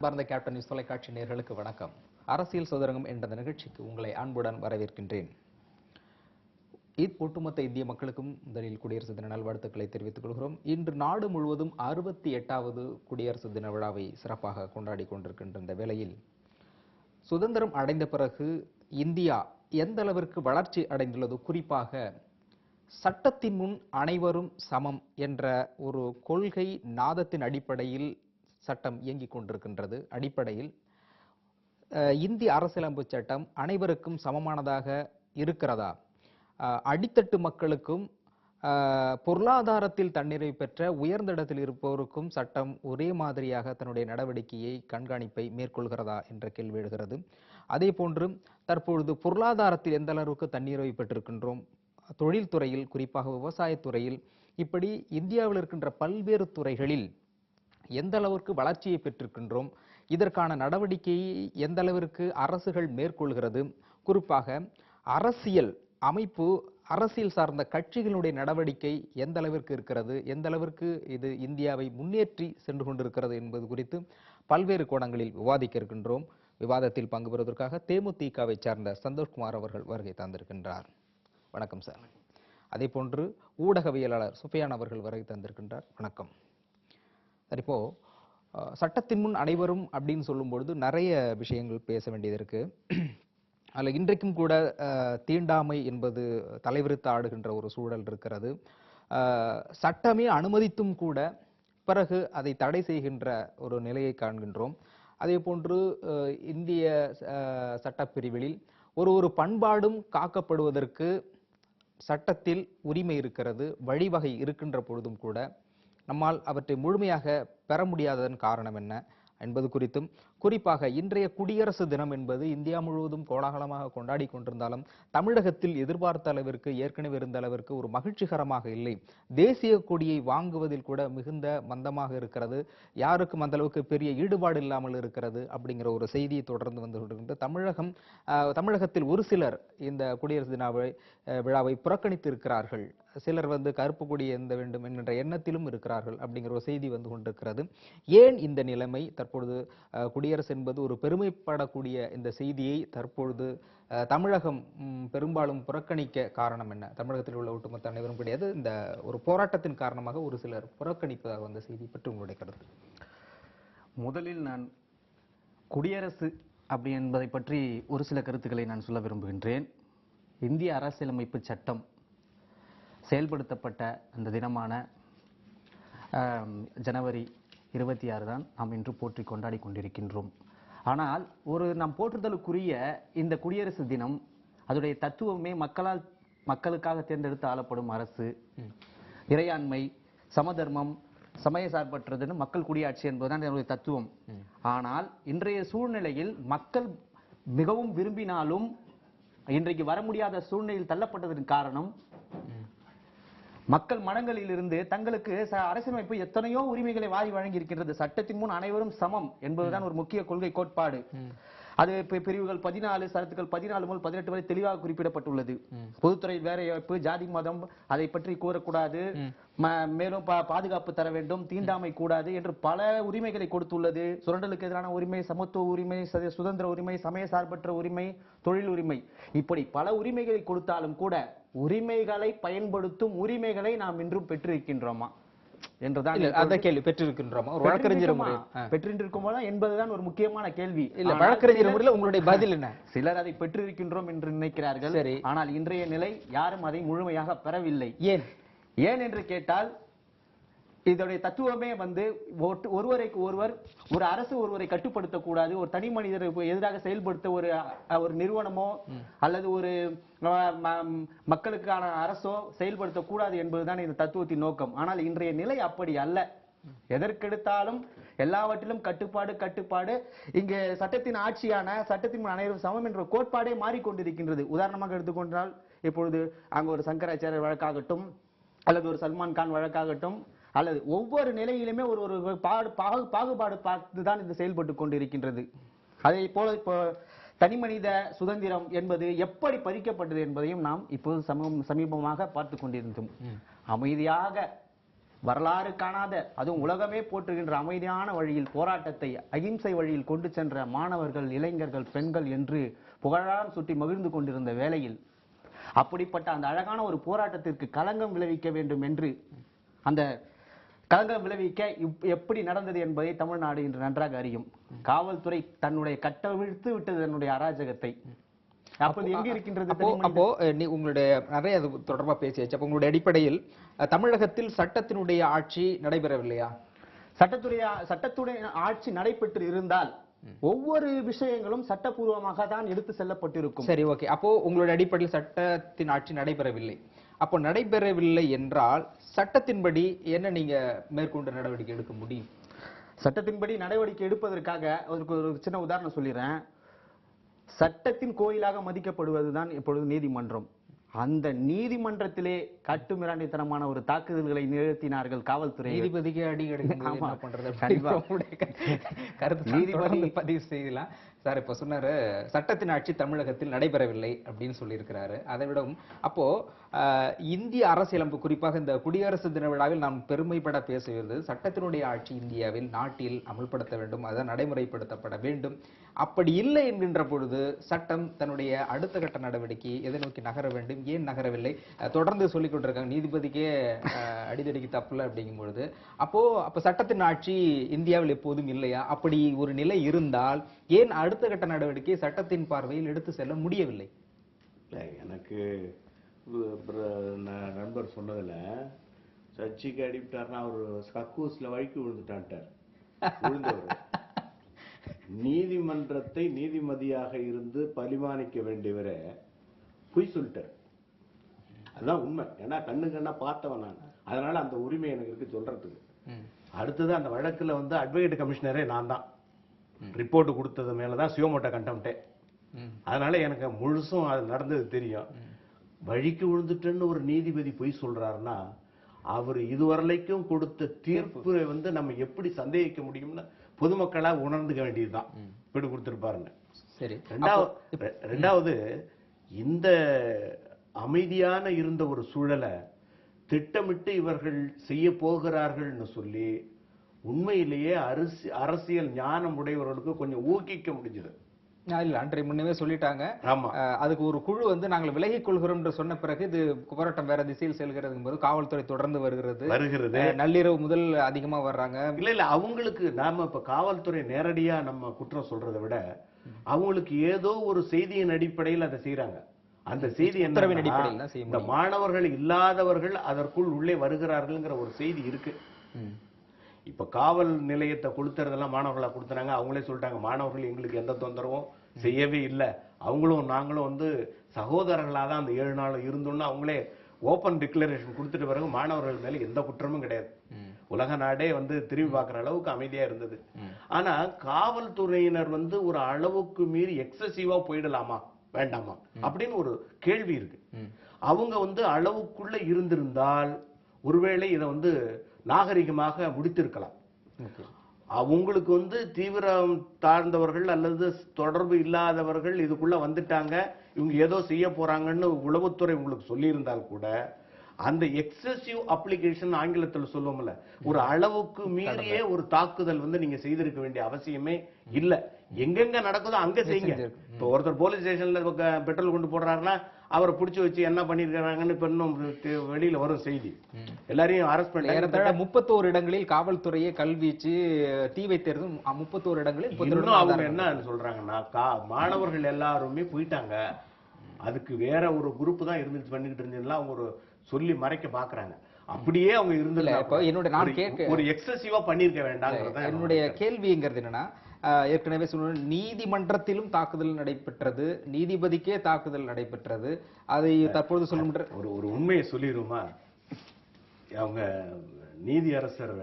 பார்ந்த captain news தொலைக்காட்சி நேயர்களுக்கு வணக்கம். அரசியல் சதுரங்கம் என்ற நிகழ்ச்சிக்கு உங்களை அன்புடன் வரவேற்கின்றேன். ஒட்டுமொத்த இந்திய மக்களுக்கும் முதலில் குடியரசு தின நல்வாழ்த்துக்களை தெரிவித்துக் கொள்கிறோம். இன்று நாடு முழுவதும் 68வது குடியரசு தின விழாவை சிறப்பாக கொண்டாடி கொண்டிருக்கின்ற இந்த வேளையில் சுதந்திரம் அடைந்த பிறகு இந்தியா எந்த அளவிற்கு வளர்ச்சி அடைந்துள்ளது, குறிப்பாக சட்டத்தின் முன் அனைவரும் சமம் என்ற ஒரு கொள்கை நாதத்தின் அடிப்படையில் சட்டம் இயங்கிக் கொண்டிருக்கின்றது. அடிப்படையில் இந்திய அரசியலமைப்பு சட்டம் அனைவருக்கும் சமமானதாக இருக்கிறதா? அடித்தட்டு மக்களுக்கும் பொருளாதாரத்தில் தன்னிறைவு பெற்ற உயர்ந்த இடத்தில் இருப்பவருக்கும் சட்டம் ஒரே மாதிரியாக தன்னுடைய நடவடிக்கையை கண்காணிப்பை மேற்கொள்கிறதா என்ற கேள்வி எழுகிறது. அதே போன்று தற்பொழுது பொருளாதாரத்தில் எந்த அளவுக்கு தன்னிறைவு பெற்றிருக்கின்றோம், தொழில்துறையில் குறிப்பாக விவசாயத்துறையில், இப்படி இந்தியாவில் இருக்கின்ற பல்வேறு துறைகளில் எந்த அளவிற்கு வளர்ச்சியை பெற்றிருக்கின்றோம், இதற்கான நடவடிக்கையை எந்த அளவிற்கு அரசுகள் மேற்கொள்கிறது, குறிப்பாக அரசியல் அமைப்பு அரசியல் சார்ந்த கட்சிகளுடைய நடவடிக்கை எந்த அளவிற்கு இருக்கிறது, எந்த அளவிற்கு இது இந்தியாவை முன்னேற்றி சென்று கொண்டிருக்கிறது என்பது குறித்து பல்வேறு கோணங்களில் விவாதிக்க இருக்கின்றோம். விவாதத்தில் பங்கு பெறுவதற்காக தேமுதிகவை சார்ந்த சந்தோஷ்குமார் அவர்கள் வருகை தந்திருக்கின்றார். வணக்கம் சார். அதே போன்று ஊடகவியலாளர் சுஃபியான் அவர்கள் வருகை தந்திருக்கின்றார். வணக்கம். இப்போ சட்டத்தின் முன் அனைவரும் அப்படின்னு சொல்லும் பொழுது நிறைய விஷயங்கள் பேச வேண்டியது இருக்கு. அதில் இன்றைக்கும் கூட தீண்டாமை என்பது தலைவிரித்து ஆடுகின்ற ஒரு சூழல் இருக்கிறது. சட்டமே அனுமதித்தும் கூட பிறகு அதை தடை செய்கின்ற ஒரு நிலையை காண்கின்றோம். அதே போன்று இந்திய சட்டப்பிரிவில் ஒரு பண்பாடும் காக்கப்படுவதற்கு சட்டத்தில் உரிமை இருக்கிறது, வழிவகை இருக்கின்ற பொழுதும் கூட நம்மால் அவற்றை முழுமையாக பெற முடியாததன் காரணம் என்ன என்பது குறித்தும், குறிப்பாக இன்றைய குடியரசு தினம் என்பது இந்தியா முழுவதும் கோலாகலமாக கொண்டாடி கொண்டிருந்தாலும் தமிழகத்தில் எதிர்பார்த்த அளவிற்கு ஏற்கனவே இருந்த அளவிற்கு ஒரு மகிழ்ச்சிகரமாக இல்லை. தேசிய கொடியை வாங்குவதில் கூட மிகுந்த மந்தமாக இருக்கிறது, யாருக்கும் அந்த அளவுக்கு பெரிய ஈடுபாடு இல்லாமல் இருக்கிறது அப்படிங்கிற ஒரு செய்தியை தொடர்ந்து வந்து கொண்டிருக்கின்ற தமிழகத்தில் ஒரு சிலர் இந்த குடியரசு தின விழாவை புறக்கணித்து இருக்கிறார்கள். சிலர் கருப்பு கொடி ஏந்த வேண்டும் என்கின்ற எண்ணத்திலும் இருக்கிறார்கள் அப்படிங்கிற ஒரு செய்தி வந்து கொண்டிருக்கிறது. ஏன் இந்த நிலைமை? தற்பொழுது குடியரசு என்பது ஒரு பெருமைப்படக்கூடிய இந்த செய்தியை தற்பொழுது தமிழகம் பெரும்பாலும் புறக்கணிக்க காரணம் என்ன? தமிழகத்தில் உள்ள ஒட்டுமொத்த அனைவரும் கிடையாது, இந்த ஒரு போராட்டத்தின் காரணமாக ஒரு சிலர் புறக்கணிப்பதாக வந்த செய்தி பற்றி உங்களுடைய கருத்து. முதலில் நான் குடியரசு அப்படி என்பதை பற்றி ஒரு சில கருத்துக்களை நான் சொல்ல விரும்புகின்றேன். இந்திய அரசியலமைப்பு சட்டம் செயல்படுத்தப்பட்ட அந்த தினமான ஜனவரி 26 தான் நாம் இன்று போற்றி கொண்டாடி கொண்டிருக்கின்றோம். ஆனால் நாம் போற்றுதலுக்குரிய இந்த குடியரசு தினம், அதனுடைய தத்துவமே மக்களுக்காக தேர்ந்தெடுத்து ஆளப்படும் அரசு, இறையாண்மை, சமதர்மம், சமய சார்பற்றதுன்னு மக்கள் குடியாட்சி என்பதுதான் என்னுடைய தத்துவம். ஆனால் இன்றைய சூழ்நிலையில் மக்கள் மிகவும் விரும்பினாலும் இன்றைக்கு வர முடியாத சூழ்நிலையில் தள்ளப்பட்டதற்கு காரணம், மக்கள் மனங்களில் இருந்து தங்களுக்கு அரசியலமைப்பு எத்தனையோ உரிமைகளை வாரி வழங்கி இருக்கின்றது. சட்டத்தின் முன் அனைவரும் சமம் என்பதுதான் ஒரு முக்கிய கொள்கை கோட்பாடு. அது பிரிவுகள் 14 சரத்துக்கள் 14 முதல் 18 வரை தெளிவாக குறிப்பிடப்பட்டுள்ளது. பொதுத்துறை வேலைவாய்ப்பு, ஜாதி மதம் அதை பற்றி கூறக்கூடாது, மேலும் பாதுகாப்பு தர வேண்டும், தீண்டாமை கூடாது என்று பல உரிமைகளை கொடுத்துள்ளது. சுரண்டலுக்கு எதிரான உரிமை, சமத்துவ உரிமை, சுதந்திர உரிமை, சமய சார்பற்ற உரிமை, தொழில் உரிமை, இப்படி பல உரிமைகளை கொடுத்தாலும் கூட உரிமைகளை பயன்படுத்தும் உரிமைகளை நாம் இன்றும் பெற்றிருக்கின்றோமா என்றுதான் அந்த கேள்வி. பெற்றிருக்கின்றோமா பெற்றிருக்குமா என்பதுதான் ஒரு முக்கியமான கேள்வி. இல்ல, வழக்கறிஞர் முறையில் உங்களுடைய பதில் என்ன? சிலர் அதை பெற்றிருக்கின்றோம் என்று நினைக்கிறார்கள். ஆனால் இன்றைய நிலை யாரும் அதை முழுமையாக பெறவில்லை. ஏன் என்று கேட்டால், இதோடைய தத்துவமே ஒருவருக்கு ஒருவர், ஒரு அரசு ஒருவரை கட்டுப்படுத்தக்கூடாது, ஒரு தனி மனிதருக்கு எதிராக செயல்படுத்த ஒரு நிறுவனமோ அல்லது ஒரு மக்களுக்கான அரசோ செயல்படுத்தக்கூடாது என்பதுதான் இந்த தத்துவத்தின் நோக்கம். ஆனால் இன்றைய நிலை அப்படி அல்ல. எதற்கெடுத்தாலும் எல்லாவற்றிலும் கட்டுப்பாடு. இங்கு சட்டத்தின் ஆட்சியான சட்டத்தின் அனைவரும் சமம் என்ற கோட்பாடே மாறிக்கொண்டிருக்கின்றது. உதாரணமாக எடுத்துக்கொண்டால், இப்பொழுது அங்கு ஒரு சங்கராச்சாரியர் வழக்காகட்டும் அல்லது ஒரு சல்மான் கான் வழக்காகட்டும், அல்லது ஒவ்வொரு நிலையிலுமே ஒரு பாகுபாடு பார்த்துதான் இது செயல்பட்டு கொண்டிருக்கின்றது. அதே போல இப்போ தனிமனித சுதந்திரம் என்பது எப்படி பறிக்கப்பட்டது என்பதையும் நாம் இப்போது சமீபமாக பார்த்து கொண்டிருந்தோம். அமைதியாக வரலாறு காணாத, அதுவும் உலகமே போற்றுகின்ற அமைதியான வழியில் போராட்டத்தை அகிம்சை வழியில் கொண்டு சென்ற மாணவர்கள், இளைஞர்கள், பெண்கள் என்று புகழாரம் சுட்டி மகிழ்ந்து கொண்டிருந்த வேளையில் அப்படிப்பட்ட அந்த அழகான ஒரு போராட்டத்திற்கு களங்கம் விளைவிக்க வேண்டும் என்று, அந்த களங்கம் விளைவிக்க எப்படி நடந்தது என்பதை தமிழ்நாடு இன்று நன்றாக அறியும். காவல்துறை தன்னுடைய கட்டவிழ்த்து விட்டது தன்னுடைய அராஜகத்தை. அப்போது எங்க இருக்கின்றது? அப்போ உங்களுடைய நிறைய அது தொடர்பா பேசியாச்சு. அப்போ உங்களுடைய அடிப்படையில் தமிழகத்தில் சட்டத்தினுடைய ஆட்சி நடைபெறவில்லையா? சட்டத்துடைய ஆட்சி நடைபெற்று இருந்தால் ஒவ்வொரு விஷயங்களும் சட்டப்பூர்வமாக தான் எடுத்து செல்லப்பட்டிருக்கும். சரி, ஓகே. அப்போ உங்களுடைய அடிப்படையில் சட்டத்தின் ஆட்சி நடைபெறவில்லை. அப்போ நடைபெறவில்லை என்றால் சட்டத்தின்படி என்ன நீங்க மேற்கொண்டு நடவடிக்கை எடுக்க முடியும்? சட்டத்தின்படி நடவடிக்கை எடுப்பதற்காக ஒரு சின்ன உதாரணம் சொல்லிடுறேன். சட்டத்தின் கோயிலாக மதிக்கப்படுவதுதான் இப்பொழுது நீதிமன்றம். அந்த நீதிமன்றத்திலே கட்டுமிராண்டித்தனமான ஒரு தாக்குதல்களை நிகழ்த்தினார்கள் காவல்துறை. நீதிபதிக்கு அடி கருத்து பதிவு செய்யலாம் சார். இப்ப சொன்னாரு சட்டத்தின் ஆட்சி தமிழகத்தில் நடைபெறவில்லை அப்படின்னு சொல்லியிருக்கிறாரு. அதை விடவும் அப்போ இந்திய அரசியலமைப்பு, குறிப்பாக இந்த குடியரசு தின விழாவில் நாம் பெருமைப்பட பேசுகிறது சட்டத்தினுடைய ஆட்சி இந்தியாவில் நாட்டில் அமல்படுத்த வேண்டும், அதான் நடைமுறைப்படுத்தப்பட வேண்டும். அப்படி இல்லை என்கின்ற பொழுது சட்டம் தன்னுடைய அடுத்த கட்ட நடவடிக்கை எதை நோக்கி நகர வேண்டும், ஏன் நகரவில்லை? தொடர்ந்து சொல்லிக் கொண்டிருக்காங்க நீதிபதிக்கே அடிதடிக்கு தப்புல அப்படிங்கும் பொழுது அப்போ சட்டத்தின் ஆட்சி இந்தியாவில் எப்போதும் இல்லையா? அப்படி ஒரு நிலை இருந்தால் ஏன் அடுத்த கட்ட நடவடிக்கை சட்டத்தின் பார்வையில் எடுத்து செல்ல முடியவில்லை? எனக்கு நண்பர் சொன்னதுல சர்ச்சைக்கு அடிவிட்டார்னா அவர் கக்கூஸ்ல வழுக்கி விழுந்துட்டான்ட்டார். விழுந்தவர் நீதிமன்றத்தை நீதிமதியாக இருந்து பரிமாணிக்க வேண்டியவரை பொய் சொல்லிட்டார். அதுதான் உண்மை. ஏன்னா கண்ணா பார்த்தவன் நான், அதனால அந்த உரிமை எனக்கு இருக்கு சொல்றதுக்கு. அடுத்தது அந்த வழக்குல அட்வொகேட் கமிஷனரே நான் தான். ரிப்போர்ட் கொடுத்தது மேலதான் சியோமோட்டோ கண்டம்ட்டே. அதனால எனக்கு முழுசும் அது நடந்தது தெரியும். வழிக்கு விழுந்துட்டுன்னு ஒரு நீதிபதி பொய் சொல்றாருன்னா அவர் இதுவரைக்கும் கொடுத்த தீர்ப்பு நம்ம எப்படி சந்தேகிக்க முடியும்னு பொதுமக்களா உணர்ந்துக்க வேண்டியதுதான். இப்படி கொடுத்திருப்பாருன்னு. சரி. ரெண்டாவது இந்த அமைதியான இருந்த ஒரு சூழலை திட்டமிட்டு இவர்கள் செய்ய போகிறார்கள்னு சொல்லி உண்மையிலேயே அரசியல் ஞானம் உடையவர்களுக்கு கொஞ்சம் ஊக்கிக்க முடிஞ்சது. இல்ல, அன்றைய முன்னவே சொல்லிட்டாங்க. அதுக்கு ஒரு குழு நாங்கள் விலகிக் கொள்கிறோம் என்று சொன்ன பிறகு இது போராட்டம் வேற திசையில் செல்கிறது போது காவல்துறை தொடர்ந்து வருகிறது. நள்ளிரவு முதல் அதிகமா வர்றாங்க. இல்ல அவங்களுக்கு நாம இப்ப காவல்துறை நேரடியா நம்ம குற்றம் சொல்றதை விட அவங்களுக்கு ஏதோ ஒரு செய்தியின் அடிப்படையில் அதை செய்யறாங்க. அந்த செய்தி என்ன, இந்த மாணவர்கள் இல்லாதவர்கள் அதற்குள் உள்ளே வருகிறார்கள்ங்கிற ஒரு செய்தி இருக்கு. இப்ப காவல் நிலையத்தை கொடுத்துறதெல்லாம் மாணவர்களா கொடுத்துறாங்க. அவங்களே சொல்லிட்டாங்க மாணவர்கள் எங்களுக்கு எந்த தொந்தரவும் செய்யவே இல்லை, அவங்களும் நாங்களும் சகோதரர்களா தான் அந்த 7 நாள் இருந்தோம்னு அவங்களே ஓபன் டிக்ளரேஷன் கொடுத்துட்டு பிறகு மாணவர்கள் மேல எந்த குற்றமும் கிடையாது. உலக நாடே திரும்பி பார்க்கிற அளவுக்கு அமைதியா இருந்தது. ஆனா காவல்துறையினர் ஒரு அளவுக்கு மீறி எக்ஸசிவா போயிடலாமா வேண்டாமா அப்படின்னு ஒரு கேள்வி இருக்கு. அவங்க அளவுக்குள்ள இருந்திருந்தால் ஒருவேளை இதை நாகரிகமாக முடித்திருக்கலாம். அவங்களுக்கு தீவிரம் தாழ்ந்தவர்கள் அல்லது தொடர்பு இல்லாதவர்கள் இதுக்குள்ள வந்துட்டாங்க, இவங்க ஏதோ செய்ய போறாங்கன்னு உளவுத்துறை உங்களுக்கு சொல்லி இருந்தால் கூட அந்த எக்ஸசிவ் அப்ளிகேஷன் ஆங்கிலத்தில் சொல்லுவோம்ல, ஒரு அளவுக்கு மீறியே ஒரு தாக்குதல் நீங்க செய்திருக்க வேண்டிய அவசியமே இல்ல. எங்கெங்க நடக்குதோ அங்க செய்யுங்க. இப்போ ஒருத்தர் போலீஸ் ஸ்டேஷன்ல பெட்ரோல் கொண்டு போடுறாருன்னா அவரை பிடிச்சி வச்சு என்ன பண்ணிருக்காங்கன்னு இப்ப இன்னும் வெளியில வரும் செய்தி. எல்லாரையும் அரெஸ்ட் பண்ணி 31 இடங்களில் காவல்துறையை கல்வீச்சு தீ வைத்தது. 31 இடங்களில் அவங்க என்ன சொல்றாங்கன்னா மாணவர்கள் எல்லாருமே போயிட்டாங்க, அதுக்கு வேற ஒரு குரூப் தான் இருந்து பண்ணிட்டு இருந்ததுல அவங்க ஒரு சொல்லி மறைக்க பாக்குறாங்க. அப்படியே அவங்க இருந்தல என்னோட நான் கேட்க ஒரு எக்ஸசிவா பண்ணிருக்க வேண்டாம். என்னுடைய கேள்விங்கிறது என்னன்னா, ஏற்கனவே சொன்ன நீதிமன்றத்திலும் தாக்குதல் நடைபெற்றது, நீதிபதிக்கே தாக்குதல் நடைபெற்றது. அதை தற்போது சொல்லுகின்ற ஒரு உண்மையை சொல்லிடுமா, அவங்க நீதி அரசர்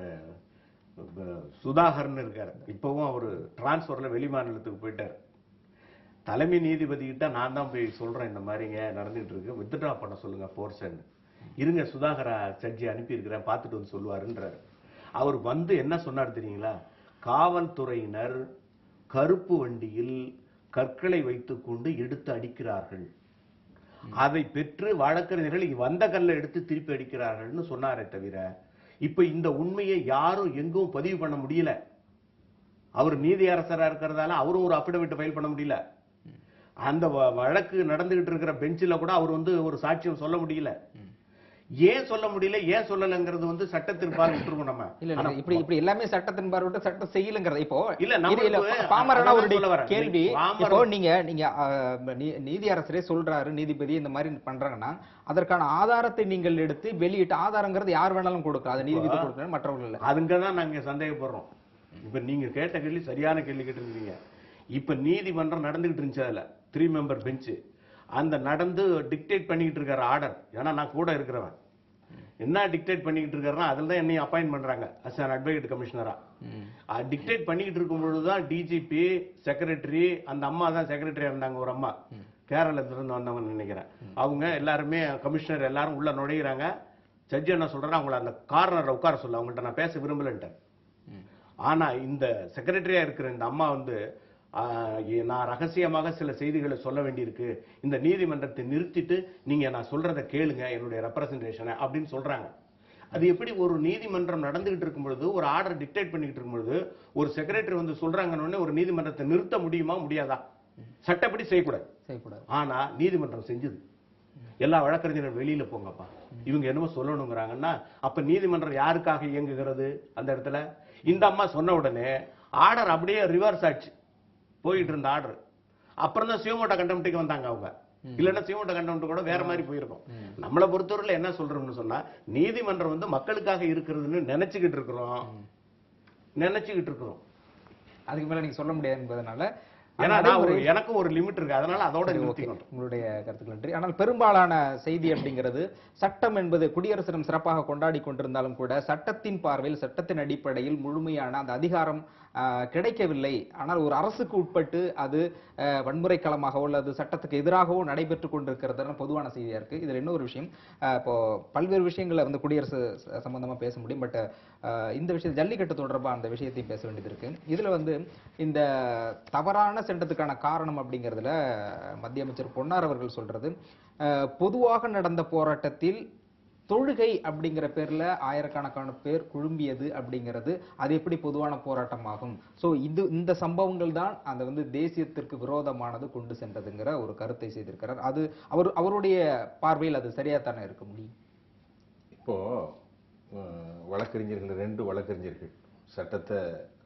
சுதாகர்னு இருக்காரு, இப்பவும் அவரு டிரான்ஸ்பர்ல வெளிமாநிலத்துக்கு போயிட்டாரு. தலைமை நீதிபதி கிட்ட நான் தான் போய் சொல்றேன் இந்த மாதிரிங்க நடந்துட்டு இருக்கு, வித்ட்ரா பண்ண சொல்லுங்க போர்ஷன், இருங்க சுதாகரா ஜட்ஜி அனுப்பி இருக்கிறேன் பார்த்துட்டு சொல்லுவாருன்றாரு. அவர் என்ன சொன்னார் தெரியுங்களா, காவல்துறையினர் கருப்பு வண்டியில் கற்களை வைத்துக் கொண்டு எடுத்து அடிக்கிறார்கள், அதை பெற்று வழக்கறிஞர்கள் வந்த கல்லை எடுத்து திருப்பி அடிக்கிறார்கள்னு சொன்னாரே தவிர இப்ப இந்த உண்மையை யாரும் எங்கும் பதிவு பண்ண முடியல. அவர் நீதியரசரா இருக்கிறதால அவரும் ஒரு அபிடவிட் ஃபைல் பண்ண முடியல. அந்த வழக்கு நடந்துகிட்டு இருக்கிற பெஞ்சில கூட அவர் ஒரு சாட்சியம் சொல்ல முடியல. ஏன் சொல்ல முடியல, ஏன் சொல்லலங்கிறது சட்டத்தின் பார்வை விட்டுருவோம் நம்ம. இல்ல இப்படி எல்லாமே சட்டத்தின் பார்வை விட்டு சட்டம் செய்யலங்கிறது. இப்போ இல்ல பாமரனா ஒரு கேள்வி, இப்போ நீங்க நீதியரசரே சொல்றாரு நீதிபதி இந்த மாதிரி பண்றாங்கன்னா அதற்கான ஆதாரத்தை நீங்கள் எடுத்து வெளியிட்டு, ஆதாரங்கிறது யார் வேணாலும் கொடுக்கலாம், அது நீதிபதி கொடுக்கலாம், மற்றவர்கள் இல்ல. அதுங்கதான் நாங்க சந்தேகப்படுறோம். இப்ப நீங்க கேட்ட கேள்வி சரியான கேள்வி கேட்டிருக்கீங்க. இப்ப நீதிமன்றம் நடந்துகிட்டு இருந்துச்சு, அதுல 3 மெம்பர் பெஞ்ச் அந்த நடந்து டிக்டேட் பண்ணிக்கிட்டு இருக்காரு ஆர்டர். ஏன்னா நான் கூட இருக்கிறவன், என்ன டிக்டேட் பண்ணிக்கிட்டு இருக்காருன்னா அதுல தான் என்னை அப்பாயின்ட் பண்றாங்க அஸ் அன் அட்வொகேட் கமிஷனரா. டிக்டேட் பண்ணிக்கிட்டு இருக்கும் பொழுதுதான் டிஜிபி, செக்ரட்டரி, அந்த அம்மா தான் செக்ரட்டரியா இருந்தாங்க, ஒரு அம்மா கேரளத்துல இருந்து வந்தவங்க நினைக்கிறேன், அவங்க எல்லாருமே கமிஷனர் எல்லாரும் உள்ள நுழையிறாங்க. ஜட்ஜ் என்ன சொல்றாரு, அவங்கள அந்த கார்னர்ல உட்கார சொல்ல, அவங்கள்ட்ட நான் பேச விரும்பலன்ட்டேன். ஆனா இந்த செக்ரட்டரியா இருக்கிற இந்த அம்மா நான் ரகசியமாக சில செய்திகளை சொல்ல வேண்டியிருக்கு, இந்த நீதிமன்றத்தை நிறுத்திட்டு நீங்க நான் சொல்றதை கேளுங்க, என்னுடைய ரெப்ரசன்டேஷனை அப்படின்னு சொல்றாங்க. அது எப்படி ஒரு நீதிமன்றம் நடந்துகிட்டு இருக்கும் பொழுது, ஒரு ஆர்டர் டிக்டேட் பண்ணிட்டு இருக்கும் பொழுது ஒரு செக்ரட்டரி சொல்றாங்கன்னு ஒரு நீதிமன்றத்தை நிறுத்த முடியுமா, முடியாதா? சட்டப்படி செய்யக்கூடாது. ஆனா நீதிமன்றம் செஞ்சது. எல்லா வழக்கறிஞர்கள் வெளியில போங்கப்பா, இவங்க என்னமோ சொல்லணுங்கிறாங்கன்னா அப்ப நீதிமன்றம் யாருக்காக இயங்குகிறது அந்த இடத்துல? இந்த அம்மா சொன்ன உடனே ஆர்டர் அப்படியே ரிவர்ஸ் ஆச்சு, போயிட்டு இருந்த ஆர்டர். அப்புறம் தான் சிவமோட்டோ கண்டெம்ப்டுக்கு வந்தாங்க அவங்க. இல்லன்னா சிவமோட்டோ கண்டெம்ப்ட் கூட வேற மாதிரி போயிருக்கும். நம்மளை பொறுத்தவரையில என்ன சொல்றோம்னு சொன்னா, நீதிமன்றம் மக்களுக்காக இருக்கிறதுன்னு நினைச்சுக்கிட்டு இருக்கிறோம். அதுக்கு மேல நீங்க சொல்ல முடியாது என்பதனால, ஏன்னா எனக்கும் ஒரு லிமிட் இருக்கு, அதனால அதோட நிறுத்திக்கணும். உங்களுடைய கருத்துக்கள் நன்றி. ஆனால் பெரும்பாலான செய்தி அப்படிங்கிறது, சட்டம் என்பது குடியரசு தினம் சிறப்பாக கொண்டாடி கொண்டிருந்தாலும் கூட சட்டத்தின் பார்வையில், சட்டத்தின் அடிப்படையில் முழுமையான அந்த அதிகாரம் கிடைக்கவில்லை. ஆனால் ஒரு அரசுக்கு உட்பட்டு அது வன்முறை களமாகவோ அல்லது சட்டத்துக்கு எதிராகவோ நடைபெற்றுக் கொண்டிருக்கிறது பொதுவான செய்தியா இருக்கு. இதுல இன்னொரு விஷயம், இப்போ பல்வேறு விஷயங்களை குடியரசு சம்பந்தமா பேச முடியும். பட் இந்த விஷயம் ஜல்லிக்கட்டு தொடர்பா அந்த விஷயத்தையும் பேச வேண்டியது இருக்கு. இதுல இந்த தவறான சட்டத்துக்கான காரணம் அப்படிங்கிறதுல மத்திய அமைச்சர் பொன்னார் அவர்கள் சொல்றது, பொதுவாக நடந்த போராட்டத்தில் தொழுகை அப்படிங்கிற பேர்ல ஆயிரக்கணக்கான பேர் குழும்பியது அப்படிங்கிறது அது எப்படி பொதுவான போராட்டமாகும்? சோ இந்த சம்பவங்கள் தான் அந்த தேசியத்திற்கு விரோதமானது கொண்டு சென்றதுங்கிற ஒரு கருத்தை செய்திருக்கிறார். அது அவருடைய பார்வையில் அது சரியா தானே இருக்க முடியும்? இப்போ வழக்கறிஞர்கள், 2 வழக்கறிஞர்கள், சட்டத்தை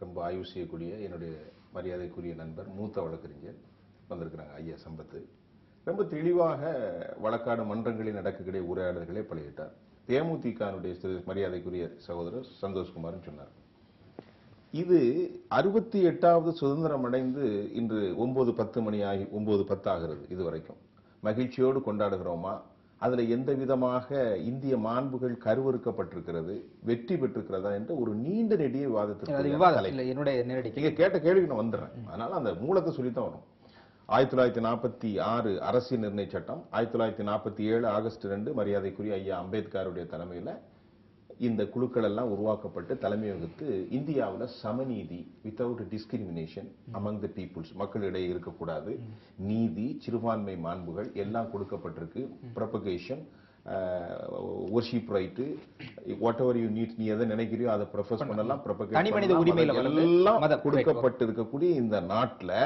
ரொம்ப ஆய்வு செய்யக்கூடிய என்னுடைய மரியாதைக்குரிய நண்பர், மூத்த வழக்கறிஞர் வந்திருக்கிறாங்க, ஐயா சம்பத்து. ரொம்ப தெளிவாக வழக்காடு மன்றங்களில் நடக்கக்கூடிய உரையாடல்களை பழகிட்டார். தேமுதிகனுடைய மரியாதைக்குரிய சகோதரர் சந்தோஷ்குமார் சொன்னார், இது 68வது சுதந்திரம் அடைந்து இன்று 9:10 மணி ஆகி 9:10 ஆகிறது. இது வரைக்கும் மகிழ்ச்சியோடு கொண்டாடுகிறோமா? அதுல எந்த விதமாக இந்திய மாண்புகள் கருவறுக்கப்பட்டிருக்கிறது, வெற்றி பெற்றிருக்கிறதா என்ற ஒரு நீண்ட நெடிய விவாதத்திற்கு கேட்ட கேள்விக்கு நான் வந்துடுறேன். அதனால அந்த மூலத்தை சொல்லித்தான் வரும். 1946 அரசியல் நிர்ணய சட்டம், 1947 ஆகஸ்ட் 2 மரியாதைக்குரிய ஐயா அம்பேத்கருடைய தலைமையில இந்த குழுக்கள் எல்லாம் உருவாக்கப்பட்டு தலைமை வகுத்து இந்தியாவில் சமநீதி, without discrimination among the peoples, மக்களிடையே இருக்கக்கூடாது, நீதி, சிறுபான்மை மாண்புகள் எல்லாம் கொடுக்கப்பட்டிருக்கு. Propagation, worship right, whatever you need, நீ எதை நினைக்கிறியோ அதை ப்ரொஃபஸ் பண்ணலாம், எல்லாம் கொடுக்கப்பட்டு இருக்கக்கூடிய இந்த நாட்டில்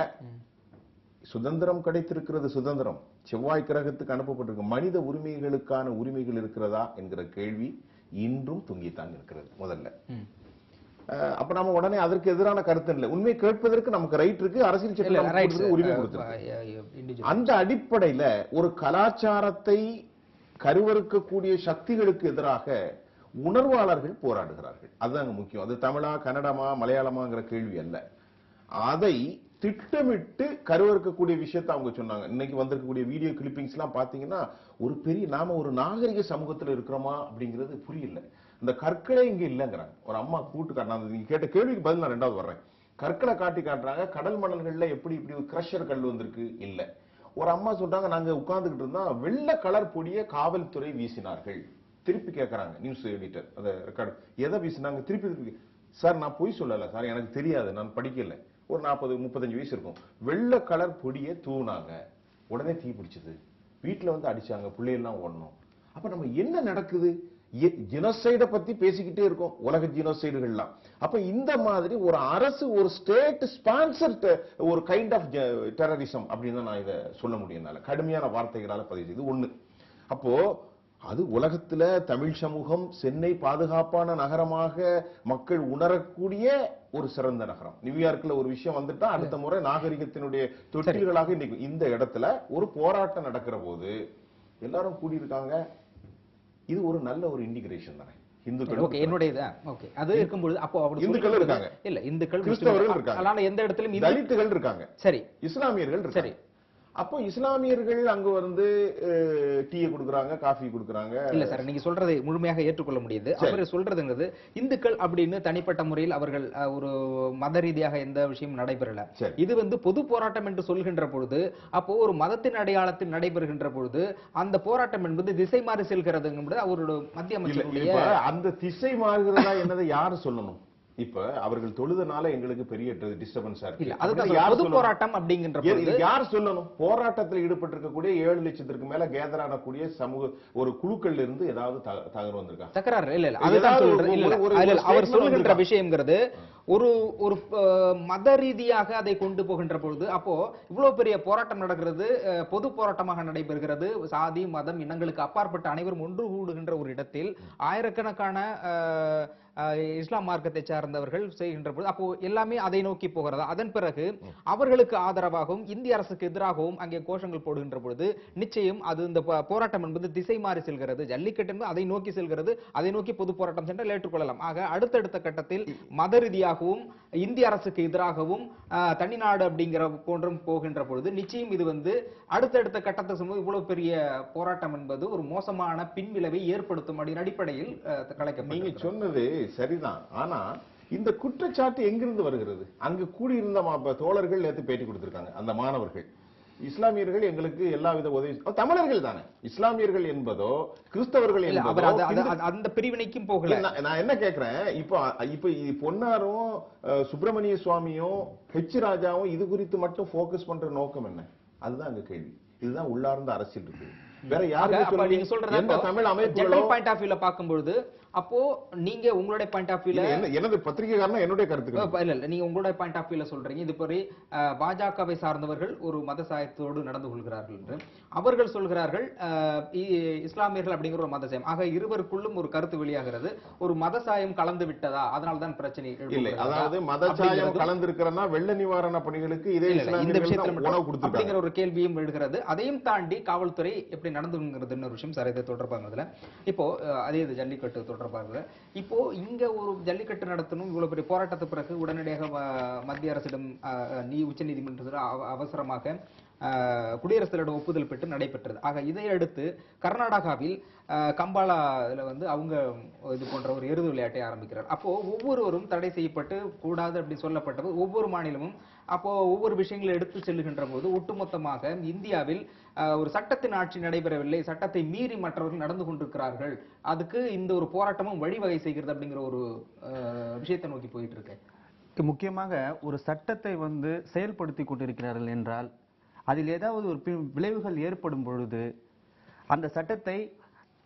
சுதந்திரம் கிடைத்திருக்கிறது. சுதந்திரம் செவ்வாய் கிரகத்துக்கு அனுப்பப்பட்டிருக்கு. மனித உரிமைகளுக்கான உரிமைகள் இருக்கிறதா என்கிற கேள்வி இன்றும் தொங்கித்தான் இருக்கிறது. முதல்ல அப்ப நம்ம உடனே அதற்கு எதிரான கருத்து இல்லை. உண்மை கேட்பதற்கு நமக்கு ரைட் இருக்கு, அரசியல் சட்டம் உரிமை கொடுத்திருக்கு. அந்த அடிப்படையில ஒரு கலாச்சாரத்தை கருவறுக்கக்கூடிய சக்திகளுக்கு எதிராக உணர்வாளர்கள் போராடுகிறார்கள். அதுதான் முக்கியம். அது தமிழா, கன்னடமா, மலையாளமாங்கிற கேள்வி அல்ல. அதை திட்டமிட்டு கருவறுக்கக்கூடிய விஷயத்தை அவங்க சொன்னாங்க. இன்னைக்கு வந்திருக்கக்கூடிய வீடியோ கிளிப்பிங்ஸ் எல்லாம் பாத்தீங்கன்னா ஒரு பெரிய நாம ஒரு நாகரிக சமூகத்துல இருக்கிறோமா அப்படிங்கிறது புரியல. இந்த கற்களே இங்க இல்லைங்கிறாங்க. ஒரு அம்மா கூட்டு காட்டினாங்க. நீங்க கேட்ட கேள்விக்கு பதில் நான் 2வது வர்றேன். கற்களை காட்டி காட்டுறாங்க. கடல் மணல்கள்ல எப்படி இப்படி ஒரு கிரஷர் கல் வந்திருக்கு இல்ல. ஒரு அம்மா சொல்றாங்க, நாங்க உட்கார்ந்துகிட்டு இருந்தா வெள்ளை கலர் பொடிய காவல்துறை வீசினார்கள். திருப்பி கேட்கறாங்க நியூஸ் எடிட்டர் அந்த ரெக்கார்டு, எதை வீசினாங்க? திருப்பி சார் நான் பொய் சொல்லல சார், எனக்கு தெரியாது, நான் படிக்கல. ஒரு 40-35 வயசு இருக்கும். வெள்ளை கலர் பொடியை தூவுனாங்க, உடனே தீ பிடிச்சது, வீட்டுல அடிச்சாங்க, பிள்ளையெல்லாம் ஓடணும். அப்ப நம்ம என்ன நடக்குது? ஜினோசைட பத்தி பேசிக்கிட்டே இருக்கோம், உலக ஜினோசைடுகள்லாம். அப்ப இந்த மாதிரி ஒரு அரசு, ஒரு ஸ்டேட் ஸ்பான்சர்ட் ஒரு கைண்ட் ஆஃப் டெரரிசம் அப்படின்னு தான் நான் இதை சொல்ல முடியும், கடுமையான வார்த்தைகளால பதிவு செய்து ஒண்ணு. அப்போ அது உலகத்துல தமிழ் சமூகம் சென்னை பாதுகாப்பான நகரமாக மக்கள் உணரக்கூடிய ஒரு சிறந்த நகரம். நியூயார்க்ல ஒரு விஷயம் வந்துட்டா அடுத்த முறை நாகரிகத்தினுடைய தொட்டில்களாக இன்னைக்கு இந்த இடத்துல ஒரு போராட்டம் நடக்கிற போது எல்லாரும் கூடியிருக்காங்க. இது ஒரு நல்ல ஒரு இன்டிகிரேஷன் தானே. அது இருக்கும்போது அப்போ இந்துக்கள் இருக்காங்க, இல்ல இந்துக்கள், கிறிஸ்தவர்கள் இருக்காங்க, எந்த இடத்திலும் தலித்துகள் இருக்காங்க, சரி, இஸ்லாமியர்கள் இருக்காங்க. அப்போ இஸ்லாமியர்கள் அங்க வந்து டீயை கொடுக்குறாங்க, காஃபி கொடுக்குறாங்க. இல்ல சார், நீங்க சொல்றதை முழுமையாக ஏற்றுக்கொள்ள முடியுது. அவர் சொல்றதுங்கிறது இந்துக்கள் அப்படின்னு தனிப்பட்ட முறையில் அவர்கள் ஒரு மத ரீதியாக எந்த விஷயமும் நடைபெறல. இது வந்து பொது போராட்டம் என்று சொல்கின்ற பொழுது, அப்போ ஒரு மதத்தின் அடையாளத்தில் நடைபெறுகின்ற பொழுது அந்த போராட்டம் என்பது திசை மாறி செல்கிறது. அவரோட மத்திய அமைச்சருடைய அந்த திசை மாறுகிறதா என்னதை யாரு சொல்லணும்? இப்ப அவர்கள் தொழுதனால எங்களுக்கு பெரிய டிஸ்டர்பன்ஸா இருக்கு. பொது போராட்டம் அப்படிங்கின்ற யார் சொல்லணும்? போராட்டத்தில் ஈடுபட்டிருக்கக்கூடிய 7 லட்சத்திற்கு மேல கேதரான கூடிய சமூக ஒரு குழுக்கள் இருந்து ஏதாவது தகவல் வந்திருக்கா? தகராறு இல்ல, அதுதான் சொல்றேன். அவர் சொல்லுகின்ற விஷயம்ங்கிறது ஒரு ஒரு மத ரீதியாக அதை கொண்டு போகின்ற பொழுது, அப்போ இவ்வளவு பெரிய போராட்டம் நடக்கிறது, பொது போராட்டமாக நடைபெறுகிறது, சாதி மதம் இனங்களுக்கு அப்பாற்பட்ட அனைவரும் ஒன்று கூடுகின்ற ஒரு இடத்தில் ஆயிரக்கணக்கான இஸ்லாம் மார்க்கத்தை சார்ந்தவர்கள் செய்கின்ற பொழுது அப்போ எல்லாமே அதை நோக்கி போகிறதா? அதன் பிறகு அவர்களுக்கு ஆதரவாகவும் இந்திய அரசுக்கு எதிராகவும் அங்கே கோஷங்கள் போடுகின்ற பொழுது நிச்சயம் அது இந்த போராட்டம் என்பது திசை மாறி செல்கிறது. ஜல்லிக்கட்டு என்பது அதை நோக்கி செல்கிறது, அதை நோக்கி பொது போராட்டம் சென்றால் ஏற்றுக்கொள்ளலாம். ஆக அடுத்தடுத்த கட்டத்தில் மத ரீதியாகவும் இந்திய அரசுக்கு எதிராகவும் தனிநாடு அப்படிங்கிற போன்றும் போகின்ற பொழுது நிச்சயம் இது வந்து அடுத்தடுத்த கட்டத்தை சொல்லும்போது இவ்வளவு பெரிய போராட்டம் என்பது ஒரு மோசமான பின்விளைவை ஏற்படுத்தும் அப்படின்னு அடிப்படையில் கலைக்கப்பட்டது. நீங்க சொன்னது சரிதான். ஆனா இந்த குற்றச்சாட்டு எங்கிருந்து வருகிறது? அங்கு கூடியிருந்த தோழர்கள் நேற்று பேட்டி கொடுத்திருக்காங்க. அந்த மாணவர்கள் இஸ்லாமியர்கள் எங்களுக்கு எல்லா வித உதவி, தமிழர்கள் தானே. இஸ்லாமியர்கள் என்பதோ கிறிஸ்தவர்கள் என்பதோ அந்த பிரிவினைக்கும் போகல. நான் என்ன கேட்கிறேன், இப்ப பொன்னாரும் சுப்பிரமணிய சுவாமியும் ஹெச் ராஜாவும் இது குறித்து மட்டும் போக்கஸ் பண்ற நோக்கம் என்ன? அதுதான் அங்க கேள்வி. இதுதான் உள்ளார்ந்த அரசியல் இருக்கு. வேற யாரும் நீங்க சொல்றது தமிழ் அமைப்புகள் பாயிண்ட் ஆஃப் வியூல பாக்கும்போது, அப்போ நீங்க உங்களுடைய பாயிண்ட் ஆஃப் வியூல, எனது பத்திரிகைக்காரனா என்னுடைய கருத்து இல்ல, நீங்க உங்களுடைய பாயிண்ட் ஆஃப் வியூல சொல்றீங்க இது போய் பாஜகவை சார்ந்தவர்கள் ஒரு மத சாயத்தோடு நடந்து கொள்கிறார்கள் என்று அவர்கள் சொல்கிறார்கள். இஸ்லாமியர்கள் அப்படிங்கிற ஒரு மத சாயம். ஆக இருவருக்குள்ளும் ஒரு கருத்து வெளியாகிறது, ஒரு மத சாயம் கலந்து விட்டதா, அதனால்தான் பிரச்சனை இல்லை. அதாவது மத சாயம் கலந்து இருக்கிறனா வெள்ள நிவாரண பணிகளுக்கு இதே இந்த விஷயத்துல அப்படிங்கிற ஒரு கேள்வியும் எழுகிறது. அதையும் தாண்டி காவல்துறை எப்படி நடந்துங்கிறது ஒரு விஷயம் சார். இதை தொடர்பாக இப்போ அதே ஜல்லிக்கட்டு தொடர்பாக இப்போ இங்க ஒரு ஜல்லிக்கட்டு நடத்தணும், இவ்வளவு பெரிய போராட்டத்துக்கு பிறகு உடனடியாக மத்திய அரசிடம் உச்ச நீதிமன்றத்தில் அவசரமாக குடியரசுத் தலைவரோட ஒப்புதல் பெற்று நடைபெற்றது. ஆக இதையடுத்து கர்நாடகாவில் கம்பாலாவில் வந்து அவங்க இது போன்ற ஒரு எருது விளையாட்டை ஆரம்பிக்கிறார். அப்போ ஒவ்வொருவரும் தடை செய்யப்பட்டு கூடாது அப்படி சொல்லப்பட்டது. ஒவ்வொரு மாநிலமும் அப்போ ஒவ்வொரு விஷயங்களை எடுத்து செல்லுகின்ற போது ஒட்டுமொத்தமாக இந்தியாவில் ஒரு சட்டத்தின் ஆட்சி நடைபெறவில்லை, சட்டத்தை மீறி மற்றவர்கள் நடந்து கொண்டிருக்கிறார்கள், அதுக்கு இந்த ஒரு போராட்டமும் வழிவகை செய்கிறது அப்படிங்கிற ஒரு விஷயத்தை நோக்கி போயிட்டு இருக்கு. முக்கியமாக ஒரு சட்டத்தை வந்து செயல்படுத்தி கொண்டிருக்கிறார்கள் என்றால் அதில் ஏதாவது ஒரு விளைவுகள் ஏற்படும் பொழுது அந்த சட்டத்தை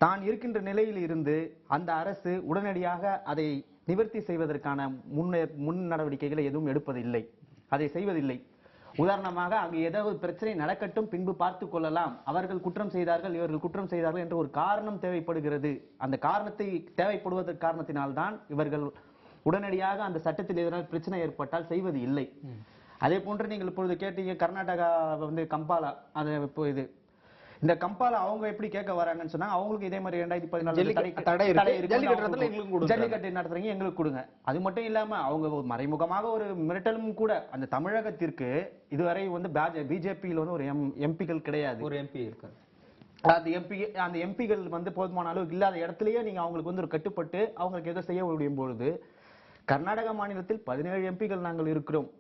தான் இருக்கின்ற நிலையில் இருந்து அந்த அரசு உடனடியாக அதை நிவர்த்தி செய்வதற்கான முன் நடவடிக்கைகளை எதுவும் எடுப்பதில்லை, அதை செய்வதில்லை. உதாரணமாக அங்கு ஏதாவது பிரச்சனை நடக்கட்டும், பின்பு பார்த்து கொள்ளலாம், அவர்கள் குற்றம் செய்தார்கள் இவர்கள் குற்றம் செய்தார்கள் என்ற ஒரு காரணம் தேவைப்படுகிறது. அந்த காரணத்தை தேவைப்படுவதற்கு காரணத்தினால்தான் இவர்கள் உடனடியாக அந்த சட்டத்தில் எதிராக பிரச்சனை ஏற்பட்டால் செய்வது இல்லை. அதே போன்று நீங்கள் இப்பொழுது கேட்டீங்க கர்நாடகா வந்து கம்பாலா, அது இப்போ இந்த கம்பாலா அவங்க எப்படி கேட்க வராங்கன்னு சொன்னா அவங்களுக்கு இதே மாதிரி 2014 ஜல்லிக்கட்டு நடத்துறீங்க எங்களுக்கு கொடுங்க. அது மட்டும் இல்லாம அவங்க மறைமுகமாக ஒரு மிரட்டலும் கூட. அந்த தமிழகத்திற்கு இதுவரை வந்து பிஜேபியில் வந்து ஒரு எம்பிகள் கிடையாது, ஒரு எம்பி இருக்கு. அந்த எம்பிகள் வந்து போதுமான அளவுக்கு இல்லாத இடத்துலயே நீங்க அவங்களுக்கு வந்து ஒரு கட்டுப்பட்டு அவங்களுக்கு எதை செய்ய முடியும் பொழுது கர்நாடக மாநிலத்தில் 17 எம்பிகள் நாங்கள் இருக்கிறோம்.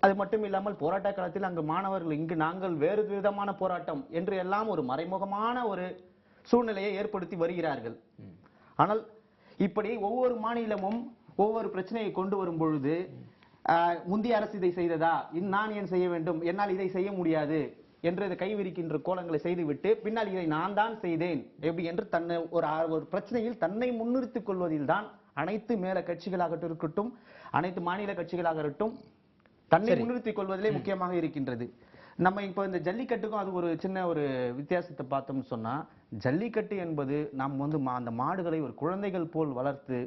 அது மட்டும் இல்லாமல் போராட்ட காலத்தில் அங்கு மாணவர்கள், இங்கு நாங்கள் வேறு விதமான போராட்டம் என்று எல்லாம் ஒரு மறைமுகமான ஒரு சூழ்நிலையை ஏற்படுத்தி வருகிறார்கள். ஆனால் இப்படி ஒவ்வொரு மாநிலமும் ஒவ்வொரு பிரச்சனையை கொண்டு வரும் பொழுது முந்தைய அரசு இதை செய்ததா, நான் ஏன் செய்ய வேண்டும், என்னால் இதை செய்ய முடியாது என்று இதை கைவிரிக்கின்ற கோலங்களை செய்துவிட்டு பின்னால் இதை நான் தான் செய்தேன் எப்படி என்று தன்னை ஒரு பிரச்சனையில் தன்னை முன்னிறுத்திக் கொள்வதில் தான் அனைத்து மேல கட்சிகளாகட்டும் இருக்கட்டும், அனைத்து மாநில கட்சிகளாக இருக்கட்டும், தன்னை முன்னிறுத்திக் கொள்வதிலே முக்கியமாக இருக்கின்றது. நம்ம இப்ப இந்த ஜல்லிக்கட்டுக்கும் அது ஒரு சின்ன ஒரு வித்தியாசத்தை பார்த்தோம்னு சொன்னா, ஜல்லிக்கட்டு என்பது நாம் வந்து அந்த மாடுகளை ஒரு குழந்தைகள் போல் வளர்த்து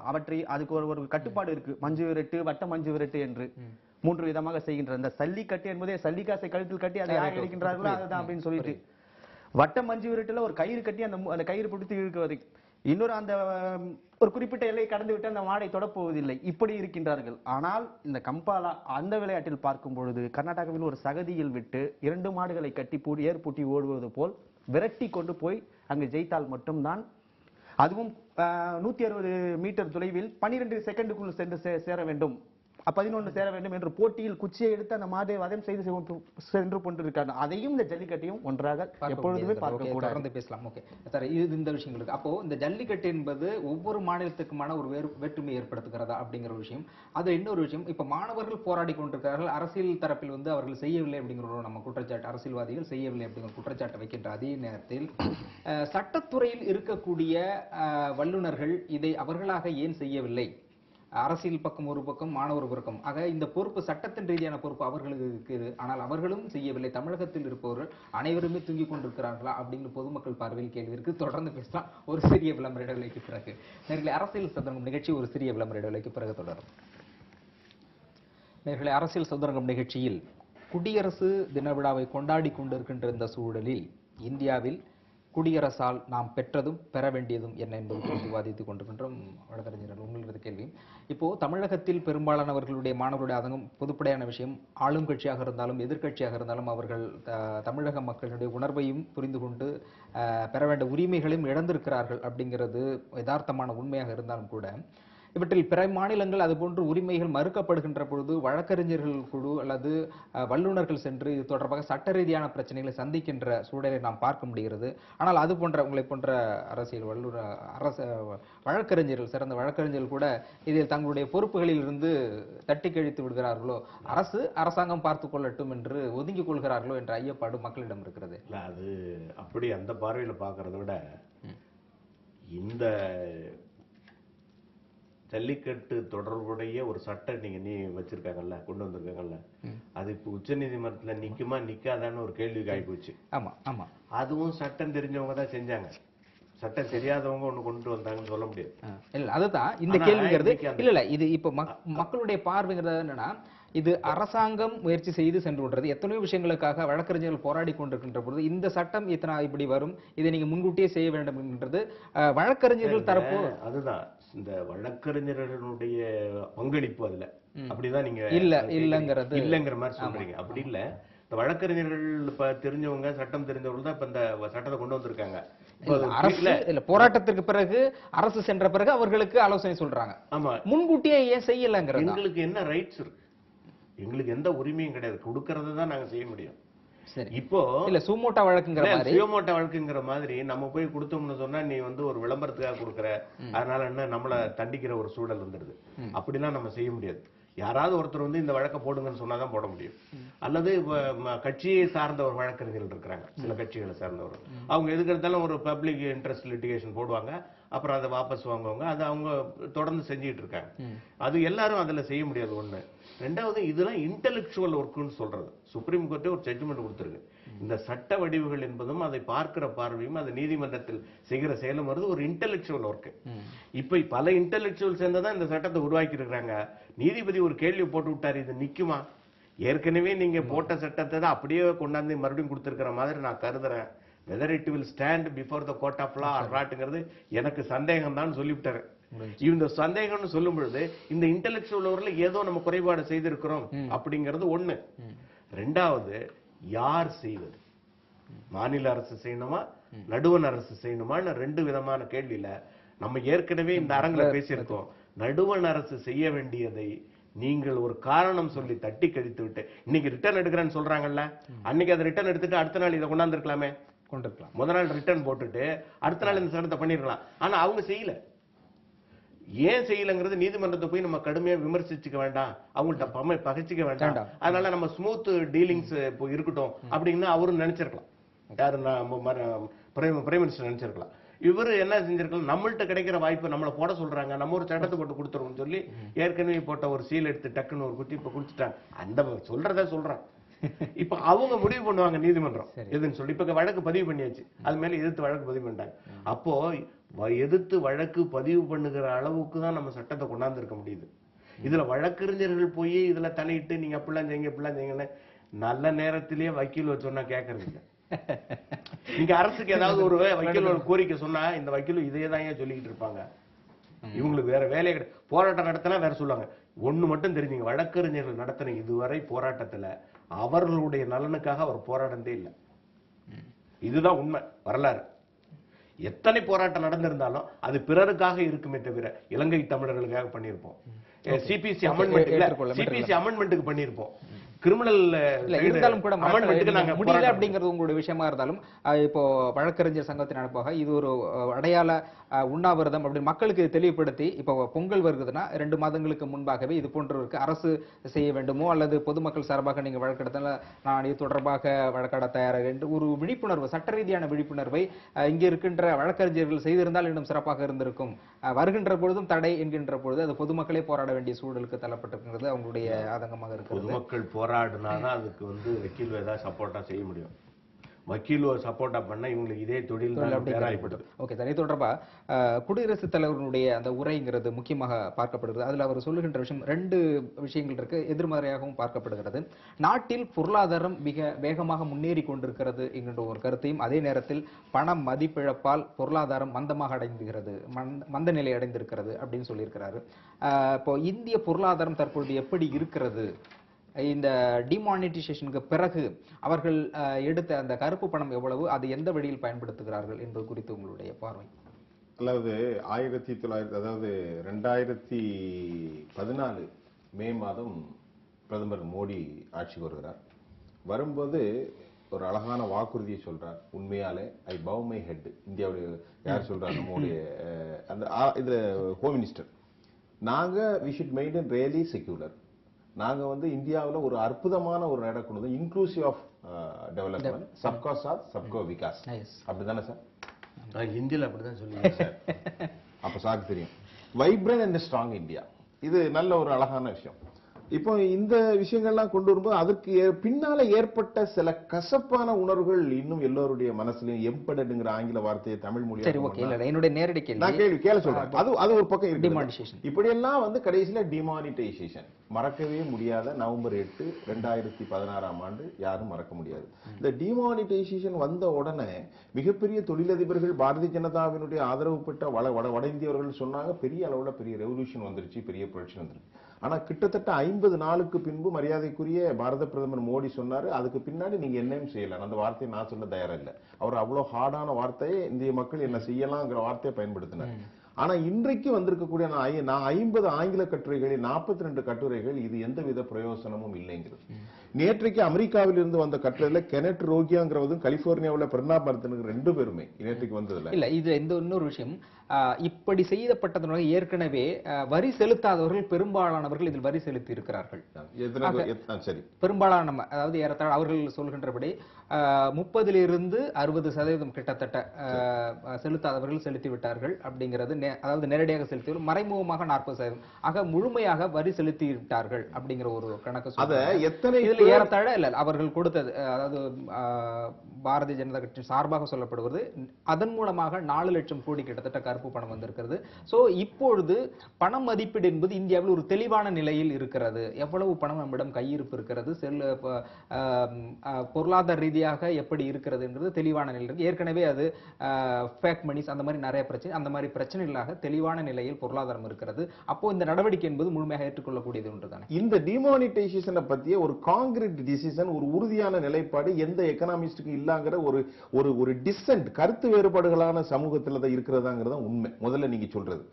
அவற்றை அதுக்கு ஒரு கட்டுப்பாடு இருக்கு. மஞ்சு விரட்டு, வட்ட மஞ்சு விரட்டு என்று 3 விதமாக செய்கின்ற இந்த சல்லிக்கட்டு என்பதே சல்லிக்காசை கழுத்தில் கட்டி அதை யார் இழுக்கின்றார்களோ அதுதான் அப்படின்னு சொல்லிட்டு, வட்ட மஞ்சு விரட்டுல ஒரு கயிறு கட்டி அந்த கயிறு பிடித்து இழுக்குவது, இன்னொரு அந்த ஒரு குறிப்பிட்ட எல்லையை கடந்து விட்டு அந்த மாடை தொடப்போவதில்லை, இப்படி இருக்கின்றார்கள். ஆனால் இந்த கம்பாலா அந்த விளையாட்டில் பார்க்கும் பொழுது கர்நாடகாவில் ஒரு சகதியில் விட்டு 2 மாடுகளை கட்டி ஏர் பூட்டி ஓடுவது போல் விரட்டி கொண்டு போய் அங்கு ஜெயித்தால் மட்டும்தான், அதுவும் 160 மீட்டர் தொலைவில் 12 செகண்டுக்குள் சேர வேண்டும், 11 சேர வேண்டும் என்று போட்டியில் குச்சியை எடுத்து அந்த மாதை வதம் செய்து சென்று கொண்டிருக்காங்க. அதையும் இந்த ஜல்லிக்கட்டையும் ஒன்றாக எப்பொழுதுமே பார்க்க கூடாது. தொடர்ந்து பேசலாம். ஓகே சார், இது இந்த விஷயங்களுக்கு அப்போ இந்த ஜல்லிக்கட்டு என்பது ஒவ்வொரு மாநிலத்துக்குமான ஒரு வேற்றுமை ஏற்படுத்துகிறதா அப்படிங்கிற ஒரு விஷயம். அது இன்னொரு விஷயம், இப்ப மாணவர்கள் போராடி கொண்டிருக்கிறார்கள், அரசியல் தரப்பில் வந்து அவர்கள் செய்யவில்லை அப்படிங்கிற நம்ம குற்றச்சாட்டு, அரசியல்வாதிகள் செய்யவில்லை அப்படிங்கிற குற்றச்சாட்டை வைக்கின்ற அதே நேரத்தில் சட்டத்துறையில் இருக்கக்கூடிய வல்லுநர்கள் இதை அவர்களாக ஏன் செய்யவில்லை? அரசியல் பக்கம் ஒரு பக்கம், மாணவர் பக்கம், ஆக இந்த பொறுப்பு சட்டத்தின் ரீதியான பொறுப்பு அவர்களுக்கு இருக்குது, ஆனால் அவர்களும் செய்யவில்லை. தமிழகத்தில் இருப்பவர்கள் அனைவருமே தூங்கிக் கொண்டிருக்கிறார்களா அப்படின்னு பொதுமக்கள் பார்வையில் கேள்வி இருக்கு. தொடர்ந்து பேசலாம். ஒரு சிறிய விளம்பர இடைவேளைக்கு பிறகு நேர்களை அரசியல் சதுரங்கம் நிகழ்ச்சி ஒரு சிறிய விளம்பர இடைவேளைக்கு பிறகு தொடரும். நேர்களை அரசியல் சதுரங்கம் நிகழ்ச்சியில் குடியரசு தின விழாவை கொண்டாடி கொண்டிருக்கின்ற இந்த சூழலில் இந்தியாவில் குடியரசால் நாம் பெற்றதும் பெற வேண்டியதும் என்ன என்பது குறித்து விவாதித்துக் கொண்டிருக்கின்றோம். வழக்கறிஞர்கள், உங்களது கேள்வி, இப்போ தமிழகத்தில் பெரும்பாலானவர்களுடைய மாணவர்களுடைய அதங்கம் பொதுப்படையான விஷயம், ஆளும் கட்சியாக இருந்தாலும் எதிர்கட்சியாக இருந்தாலும் அவர்கள் தமிழக மக்களுடைய உணர்வையும் புரிந்து கொண்டு பெற வேண்டிய உரிமைகளையும் இழந்திருக்கிறார்கள் அப்படிங்கிறது யதார்த்தமான உண்மையாக இருந்தாலும் கூட, இவற்றில் பிற மாநிலங்கள் அதுபோன்று உரிமைகள் மறுக்கப்படுகின்ற பொழுது வழக்கறிஞர்கள் குழு அல்லது வல்லுநர்கள் சென்று இது தொடர்பாக சட்ட ரீதியான பிரச்சனைகளை சந்திக்கின்ற சூழலை நாம் பார்க்க முடிகிறது. ஆனால் அது போன்ற உங்களை போன்ற அரசியல் வழக்கறிஞர்கள், சிறந்த வழக்கறிஞர்கள் கூட இதில் தங்களுடைய பொறுப்புகளில் இருந்து தட்டி கழித்து விடுகிறார்களோ, அரசாங்கம் பார்த்து கொள்ளட்டும் என்று ஒதுங்கிக் கொள்கிறார்களோ என்ற ஐயப்பாடு மக்களிடம் இருக்கிறது. அது அப்படி அந்த பார்வையில் பார்க்கறத விட, இந்த ஜல்லிக்கட்டு தொடர்புடைய ஒரு சட்டம் நீ வச்சிருக்காங்கல்ல, கொண்டு வந்திருக்காங்கல்ல, அது இப்ப உச்ச நீதிமன்றத்துல நிக்குமா நிக்காதான்னு ஒரு கேள்விக்கு ஆகி போச்சு. ஆமா ஆமா, அதுவும் சட்டம் தெரிஞ்சவங்க தான் செஞ்சாங்க, சட்டம் தெரியாதவங்க ஒண்ணு கொண்டு வந்தாங்கன்னு சொல்ல முடியாது. இல்ல அதுதான் இந்த கேள்விங்கிறது. இல்ல இது இப்ப மக்களுடைய பார்வைங்கிறது என்னன்னா, இது அரசாங்கம் முயற்சி செய்து சென்று கொண்டது. எத்தனையோ விஷயங்களுக்காக வழக்கறிஞர்கள் போராடி கொண்டிருக்கின்ற பொழுது இந்த சட்டம் இப்படி வரும், இதை நீங்க முன்கூட்டியே செய்ய வேண்டும் என்றது வழக்கறிஞர்கள் தரப்பு. அதுதான் இந்த வழக்கறிஞர்களுடைய பங்களிப்பு அதுல அப்படிதான் நீங்க இல்லங்கிற மாதிரி சொல்றீங்க. அப்படி இல்ல, இந்த வழக்கறிஞர்கள் இப்ப தெரிஞ்சவங்க, சட்டம் தெரிஞ்சவர்கள் தான் இப்ப இந்த சட்டத்தை கொண்டு வந்திருக்காங்க. போராட்டத்திற்கு பிறகு அரசு சென்ற பிறகு அவர்களுக்கு ஆலோசனை சொல்றாங்க. ஆமா, முன்கூட்டியே ஏன் செய்யலங்கிறது. எங்களுக்கு என்ன ரைட்ஸ் இருக்கு, எங்களுக்கு எந்த உரிமையும் கிடையாது, கொடுக்கறத தான் நாங்க செய்ய முடியும். இப்போ இல்ல சுமோட்டா வழக்குங்கிற மாதிரி நம்ம போய் கொடுத்தோம்னு சொன்னா, நீ வந்து ஒரு விளம்பரத்துக்காக கொடுக்கற, அதனால என்ன நம்மள தண்டிக்கிற ஒரு சூழல் வந்துடுது. அப்படிலாம் நம்ம செய்ய முடியாது. யாராவது ஒருத்தர் வந்து இந்த வழக்க போடுங்கன்னு சொன்னாதான் போட முடியும். அல்லது கட்சியை சார்ந்த ஒரு வழக்கறிஞர்கள் இருக்கிறாங்க, சில கட்சிகளை சார்ந்தவர், அவங்க எதுக்கு இருந்தாலும் ஒரு பப்ளிக் இன்ட்ரெஸ்ட் லிட்டிகேஷன் போடுவாங்க, அப்புறம் அதை வாபஸ் வாங்குவாங்க. அதை அவங்க தொடர்ந்து செஞ்சுட்டு இருக்காங்க. அது எல்லாரும் அதுல செய்ய முடியாது. ஒண்ணு. ரெண்டாவது, இதெல்லாம் இன்டெலெக்சுவல் ஒர்க்குன்னு சொல்றது. சுப்ரீம் கோர்ட்டே ஒரு ஜட்ஜ்மெண்ட் கொடுத்திருக்கு. இந்த சட்ட வடிவுகள் என்பதும் அதை பார்க்கிற பார்வையும் அது நீதிமன்றத்தில் செய்கிற செயலும் வருது ஒரு இன்டெலெக்சுவல் ஒர்க்கு. இப்ப பல இன்டெலெக்சுவல் சேர்ந்ததான் இந்த சட்டத்தை உருவாக்கி இருக்கிறாங்க. நீதிபதி ஒரு கேள்வி போட்டு விட்டாரு, இது நிக்குமா? ஏற்கனவே நீங்க போட்ட சட்டத்தை தான் அப்படியே கொண்டாந்து மறுபடியும் கொடுத்திருக்கிற மாதிரி நான் கருதுறேன். whether it will stand before the court of law or notங்கிறது எனக்கு சந்தேகம் தான் சொல்லிவிட்டாரு. இந்த சந்தேகம்னு சொல்லும் பொழுது இந்த இன்டெலெக்சுவல் ஒர்க்ல ஏதோ நம்ம குறைபாடு செய்திருக்கிறோம் அப்படிங்கிறது ஒண்ணு. ரெண்டாவது, யார் செய்வது? மாநில அரசு செய்யணுமா, நடுவண் அரசு செய்யணுமான்னு 2 விதமான கேள்வியில நம்ம ஏற்கனவே இந்த அரங்குல பேசியிருக்கோம். நடுவண் அரசு செய்ய வேண்டியதை நீங்கள் ஒரு காரணம் சொல்லி தட்டி கழித்து விட்டு, இன்னைக்கு ரிட்டர்ன் எடுக்கிறேன்னு சொல்றாங்கல்ல, அன்னைக்கு அதை ரிட்டர்ன் எடுத்துட்டு அடுத்த நாள் இதை கொண்டாந்துருக்கலாமே. முதல் நாள் ரிட்டர்ன் போட்டுட்டு அடுத்த நாள் இந்த சட்டத்தை பண்ணிருக்கலாம். ஆனா அவங்க செய்யல. ஏன் செய்யலங்கிறது நீதிமன்றத்தை போய் நம்ம கடுமையா விமர்சிச்சுக்க வேண்டாம், அவங்கள்ட்ட பகைச்சிக்க வேண்டாம், அதனால நம்ம ஸ்மூத் டீலிங்ஸ் இப்போ இருக்கட்டும் அப்படின்னு அவரும் நினைச்சிருக்கலாம். யாரு பிரைம் மினிஸ்டர் நினைச்சிருக்கலாம். இவரு என்ன செஞ்சிருக்கலாம், நம்மள்ட்ட கிடைக்கிற வாய்ப்பு நம்மள போட சொல்றாங்க, நம்ம ஒரு சட்டத்தை போட்டு கொடுத்துருவோம்னு சொல்லி ஏற்கனவே போட்ட ஒரு சீல் எடுத்து டக்குன்னு ஒரு குத்தி இப்ப குடிச்சிட்டாங்க. அந்த சொல்றத சொல்றேன். இப்ப அவங்க முடிவு பண்ணுவாங்க நீதிமன்றம் எதுன்னு சொல்லி. இப்ப வழக்கு பதிவு பண்ணியாச்சு, அது மேல எதிர்த்து வழக்கு பதிவு பண்ணிட்டாங்க. அப்போ எதிர்த்து வழக்கு பதிவு பண்ணுகிற அளவுக்கு தான் நம்ம சட்டத்தை கொண்டாந்து இருக்க முடியுது. இதுல வழக்கறிஞர்கள் போய் இதுல தலையிட்டு நீங்க அப்படிலாம் செய்யுங்க இப்படிலாம் செய்யுங்கன்னு நல்ல நேரத்திலேயே வக்கீல் சொன்னா கேட்கறது இல்லை. நீங்க அரசுக்கு ஏதாவது ஒரு வக்கீல் கோரிக்கை சொன்னா இந்த வக்கீல் இதே தான் சொல்லிக்கிட்டு இருப்பாங்க. இவங்களுக்கு வேற வேலையை கிடையாது. போராட்டம் நடத்தினா வேற சொல்லுவாங்க. ஒண்ணு மட்டும் தெரிஞ்சுங்க, வழக்கறிஞர்கள் நடத்தின இதுவரை போராட்டத்துல அவர்களுடைய நலனுக்காக அவர் போராடந்தே இல்லை. இதுதான் உண்மை வரலாறு. எத்தனை போராட்டம் நடந்திருந்தாலும் அது பிறருக்காக இருக்குமே தவிர இலங்கை தமிழர்களுக்காக பண்ணியிருப்போம். சிபிசி அமெண்ட்மெண்ட்டுக்கு பண்ணியிருப்போம். கிரிமினல் இருந்தாலும் கூட முடியல அப்படிங்கிறது உங்களுடைய விஷயமா இருந்தாலும் இப்போ வழக்கறிஞர் சங்கத்தின் அனுப்பாக இது ஒரு அடையாள உண்ணாவிரதம் அப்படின்னு மக்களுக்கு தெளிவுபடுத்தி இப்போ பொங்கல் வருகுதுன்னா 2 மாதங்களுக்கு முன்பாகவே இது போன்றவருக்கு அரசு செய்ய வேண்டுமோ அல்லது பொதுமக்கள் சார்பாக நீங்க வழக்கெடுத்தால நான் இது தொடர்பாக வழக்காட தயாராக என்று ஒரு விழிப்புணர்வு, சட்ட ரீதியான விழிப்புணர்வை இங்க இருக்கின்ற வழக்கறிஞர்கள் செய்திருந்தால் இன்னும் சிறப்பாக இருந்திருக்கும். வருகின்ற பொழுதும் தடை என்கின்ற பொழுது அது பொதுமக்களே போராட வேண்டிய சூழலுக்கு தள்ளப்பட்டிருக்கிறது அவங்களுடைய ஆதங்கமாக இருக்கு. பொதுமக்கள் போராடினாதான் அதுக்கு வக்கீல் ஏதாவது சப்போர்ட்டா செய்ய முடியும். வக்கீல் சப்போர்ட்டா பண்ணா இவங்களுக்கு இதே தொழில் தேவைப்படும். ஓகே சார், இது தொடர்பா குடியரசுத் தலைவருடைய அந்த உரைங்கிறது முக்கியமாக பார்க்கப்படுகிறது. அதுல அவர் சொல்லுகின்ற விஷயம் 2 விஷயங்கள் இருக்கு, எதிர்மறையாகவும் பார்க்கப்படுகிறது. நாட்டில் பொருளாதாரம் மிக வேகமாக முன்னேறி கொண்டிருக்கிறது என்கின்ற ஒரு கருத்தையும், அதே நேரத்தில் பண மதிப்பிழப்பால் பொருளாதாரம் மந்தமாக அடைந்துகிறது, மந்த நிலை அடைந்திருக்கிறது அப்படின்னு சொல்லியிருக்கிறாரு. இப்போ இந்திய பொருளாதாரம் தற்பொழுது எப்படி இருக்கிறது, இந்த டிமானிட்டைசேஷனுக்கு பிறகு அவர்கள் எடுத்த அந்த கருப்பு பணம் எவ்வளவு, அது எந்த வழியில் பயன்படுத்துகிறார்கள் என்பது குறித்து உங்களுடைய பார்வை? அதாவது 2014 மே மாதம் பிரதமர் மோடி ஆட்சிக்கு வருகிறார். வரும்போது ஒரு அழகான வாக்குறுதியை சொல்றார். உண்மையாலே ஐ பவ் மை ஹெட். இந்தியாவுடைய யார் சொல்றாரு, நம்முடைய அந்த இதுல ஹோம் மினிஸ்டர், நாங்க we should maintain really secular. நாங்க இந்தியாவில் ஒரு அற்புதமான ஒரு நட கொண்டு வந்து இன்க்ளூசிவ் ஆஃப் டெவலப்மெண்ட், சப்கா சாத் சப்கா விகாஸ். அப்படிதானே சார்? ஹிந்தியில் அப்படிதான் சொல்லுங்க சார். அப்ப சாருக்கு தெரியும். வைப்ரண்ட் அண்ட் ஸ்ட்ராங் இந்தியா, இது நல்ல ஒரு அழகான விஷயம். இப்போ இந்த விஷயங்கள்லாம் கொண்டு வரும்போது அதுக்கு பின்னால ஏற்பட்ட சில கசப்பான உணர்வுகள் இன்னும் எல்லோருடைய மனசுலயும் எம்பெடட்ங்கிற ஆங்கில வார்த்தையை தமிழ் மொழியா என்னுடைய நேரடி கேள்வி சொல்றேன். அது ஒரு பக்கம் இருக்கு. இப்படி எல்லாம் கடைசியில டிமானிட்டைசேஷன் மறக்கவே முடியாத நவம்பர் 8, 2016 யாரும் மறக்க முடியாது. இந்த டிமானிட்டைசேஷன் வந்த உடனே மிகப்பெரிய தொழிலதிபர்கள் பாரதிய ஜனதாவினுடைய ஆதரவு பெற்ற வட இந்தியவர்கள் சொன்னாங்க பெரிய அளவுல பெரிய ரெவல்யூஷன் வந்துருச்சு, பெரிய புரட்சி வந்துருச்சு. ஆனா கிட்டத்தட்ட 50 நாளுக்கு பின்பு மரியாதைக்குரிய பாரத பிரதமர் மோடி சொன்னாரு, அதுக்கு பின்னாடி நீங்க என்னையும் செய்யலாம். அந்த வார்த்தையை நான் சொல்ல தயாரா இல்ல. அவர் அவ்வளவு ஹார்டான வார்த்தையை இந்திய மக்கள் என்ன செய்யலாம்ங்கிற வார்த்தையை பயன்படுத்தினார். ஆனா இன்றைக்கு வந்திருக்கக்கூடிய நான் 50 ஆங்கில கட்டுரைகளில் 42 கட்டுரைகள் இது எந்தவித பிரயோசனமும் இல்லைங்கிறது. நேற்றைக்கு அமெரிக்காவில் இருந்து வந்த கட்டுரையில கெனட் ரோகியாங்கிறதும் கலிபோர்னியாவில் பிரணாப் மர்தனுக்கு 2 பேருமே நேற்றைக்கு வந்ததுல இல்ல. இது இன்னொரு விஷயம், இப்படி செய்யப்பட்டதனால ஏற்கனவே வரி செலுத்தாதவர்கள் பெரும்பாலானவர்கள் இதில் வரி செலுத்தி இருக்கிறார்கள். சரி, பெரும்பாலான அதாவது ஏறத்தாழ அவர்கள் சொல்கின்றபடி 30% 60% கிட்டத்தட்ட செலுத்தாதவர்கள் செலுத்தி விட்டார்கள் அப்படிங்கிறது. அதாவது நேரடியாக செலுத்தியவர்கள் மறைமுகமாக 40%, ஆக முழுமையாக வரி செலுத்தி விட்டார்கள் அப்படிங்கிற ஒரு கணக்கு ஏறத்தாழ இல்ல அவர்கள் கொடுத்தது. அதாவது பாரதிய ஜனதா கட்சி சார்பாக சொல்லப்படுவது அதன் மூலமாக 4 லட்சம் கோடி கிட்டத்தட்ட கருப்பு பணம் வந்திருக்கிறது. சோ இப்பொழுது பண மதிப்பீடு என்பது இந்தியாவில் ஒரு தெளிவான நிலையில் இருக்கிறது. எவ்வளவு பணம் நம்மிடம் கையிருப்பு இருக்கிறது, பொருளாதார ரீதியாக எப்படி இருக்கிறது என்றது தெளிவான நிலையில் இருக்கு. ஏற்கனவே அது ஃபேக் மணிஸ் அந்த மாதிரி நிறைய பிரச்சனை, அந்த மாதிரி பிரச்சனைகளாக தெளிவான நிலையில் பொருளாதாரம் இருக்கிறது. அப்போ இந்த நடவடிக்கை என்பது முழுமையாக ஏற்றுக்கொள்ளக்கூடியது ஒன்றுதானே. இந்த டிமானிட்டைசேஷனை பற்றிய ஒரு கான்கிரீட் டிசிஷன், ஒரு உறுதியான நிலைப்பாடு எந்த எக்கனாமிஸ்டுக்கும் இல்லாங்கிற ஒரு டிசென்ட் கருத்து வேறுபாடுகளான சமூகத்தில் தான் இருக்கிறதாங்கிறத உண்மை. முதல்ல நீங்க சொல்றது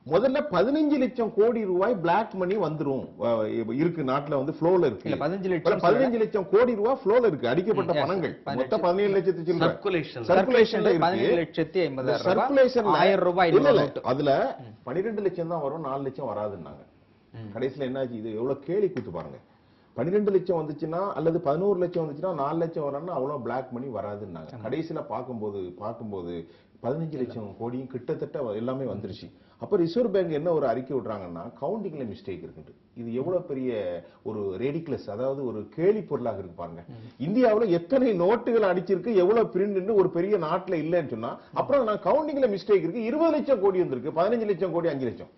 முதல்ல 15 லட்சம் கோடி ரூபாய் பிளாக் மணி வந்துரும் இருக்கு நாட்டுல வந்து ஃப்ளோல இருக்கு. 15 லட்சம் கோடி ரூபாய் ஃப்ளோல இருக்கு அடிக்கப்பட்ட பணங்கள். மொத்தம் 17 லட்சத்து சில்லறை சர்க்குலேஷன்ல இருக்கு. 17,50,000 சர்க்குலேஷன்ல 1000 ரூபாய் அதுல 12 லட்சம் தான் வரும், 4 லட்சம் வராதுன்னாங்க. கடைசியில என்னாச்சு? இது எவ்வளவு கேலி கூத்து பாருங்க. 12 லட்சம் வந்துச்சுன்னா அல்லது 11 லட்சம் வந்துச்சுன்னா 4 லட்சம் வரணும்னா அவ்வளவு பிளாக் மணி வராதுன்னாங்க. கடைசியில பார்க்கும்போது 15 லட்சம் கோடியும் கிட்டத்தட்ட எல்லாமே வந்துருச்சு. அப்ப ரிசர்வ் பேங்க் என்ன ஒரு அறிக்கை விடுறாங்கன்னா கவுண்டிங்ல மிஸ்டேக் இருக்கு. இது எவ்வளவு பெரிய ஒரு ரேடிகுலஸ், அதாவது ஒரு கேலி பொருளாக இருக்கு பாருங்க. இந்தியாவுல எத்தனை நோட்டுகள் அடிச்சிருக்கு, எவ்வளவு பிரிண்ட் ஒரு பெரிய நாட்டுல இல்லைன்னு சொன்னா அப்புறம் நான் கவுண்டிங்ல மிஸ்டேக் இருக்கு. 20 லட்சம் கோடி வந்திருக்கு, 15 லட்சம் கோடி 5 லட்சம்.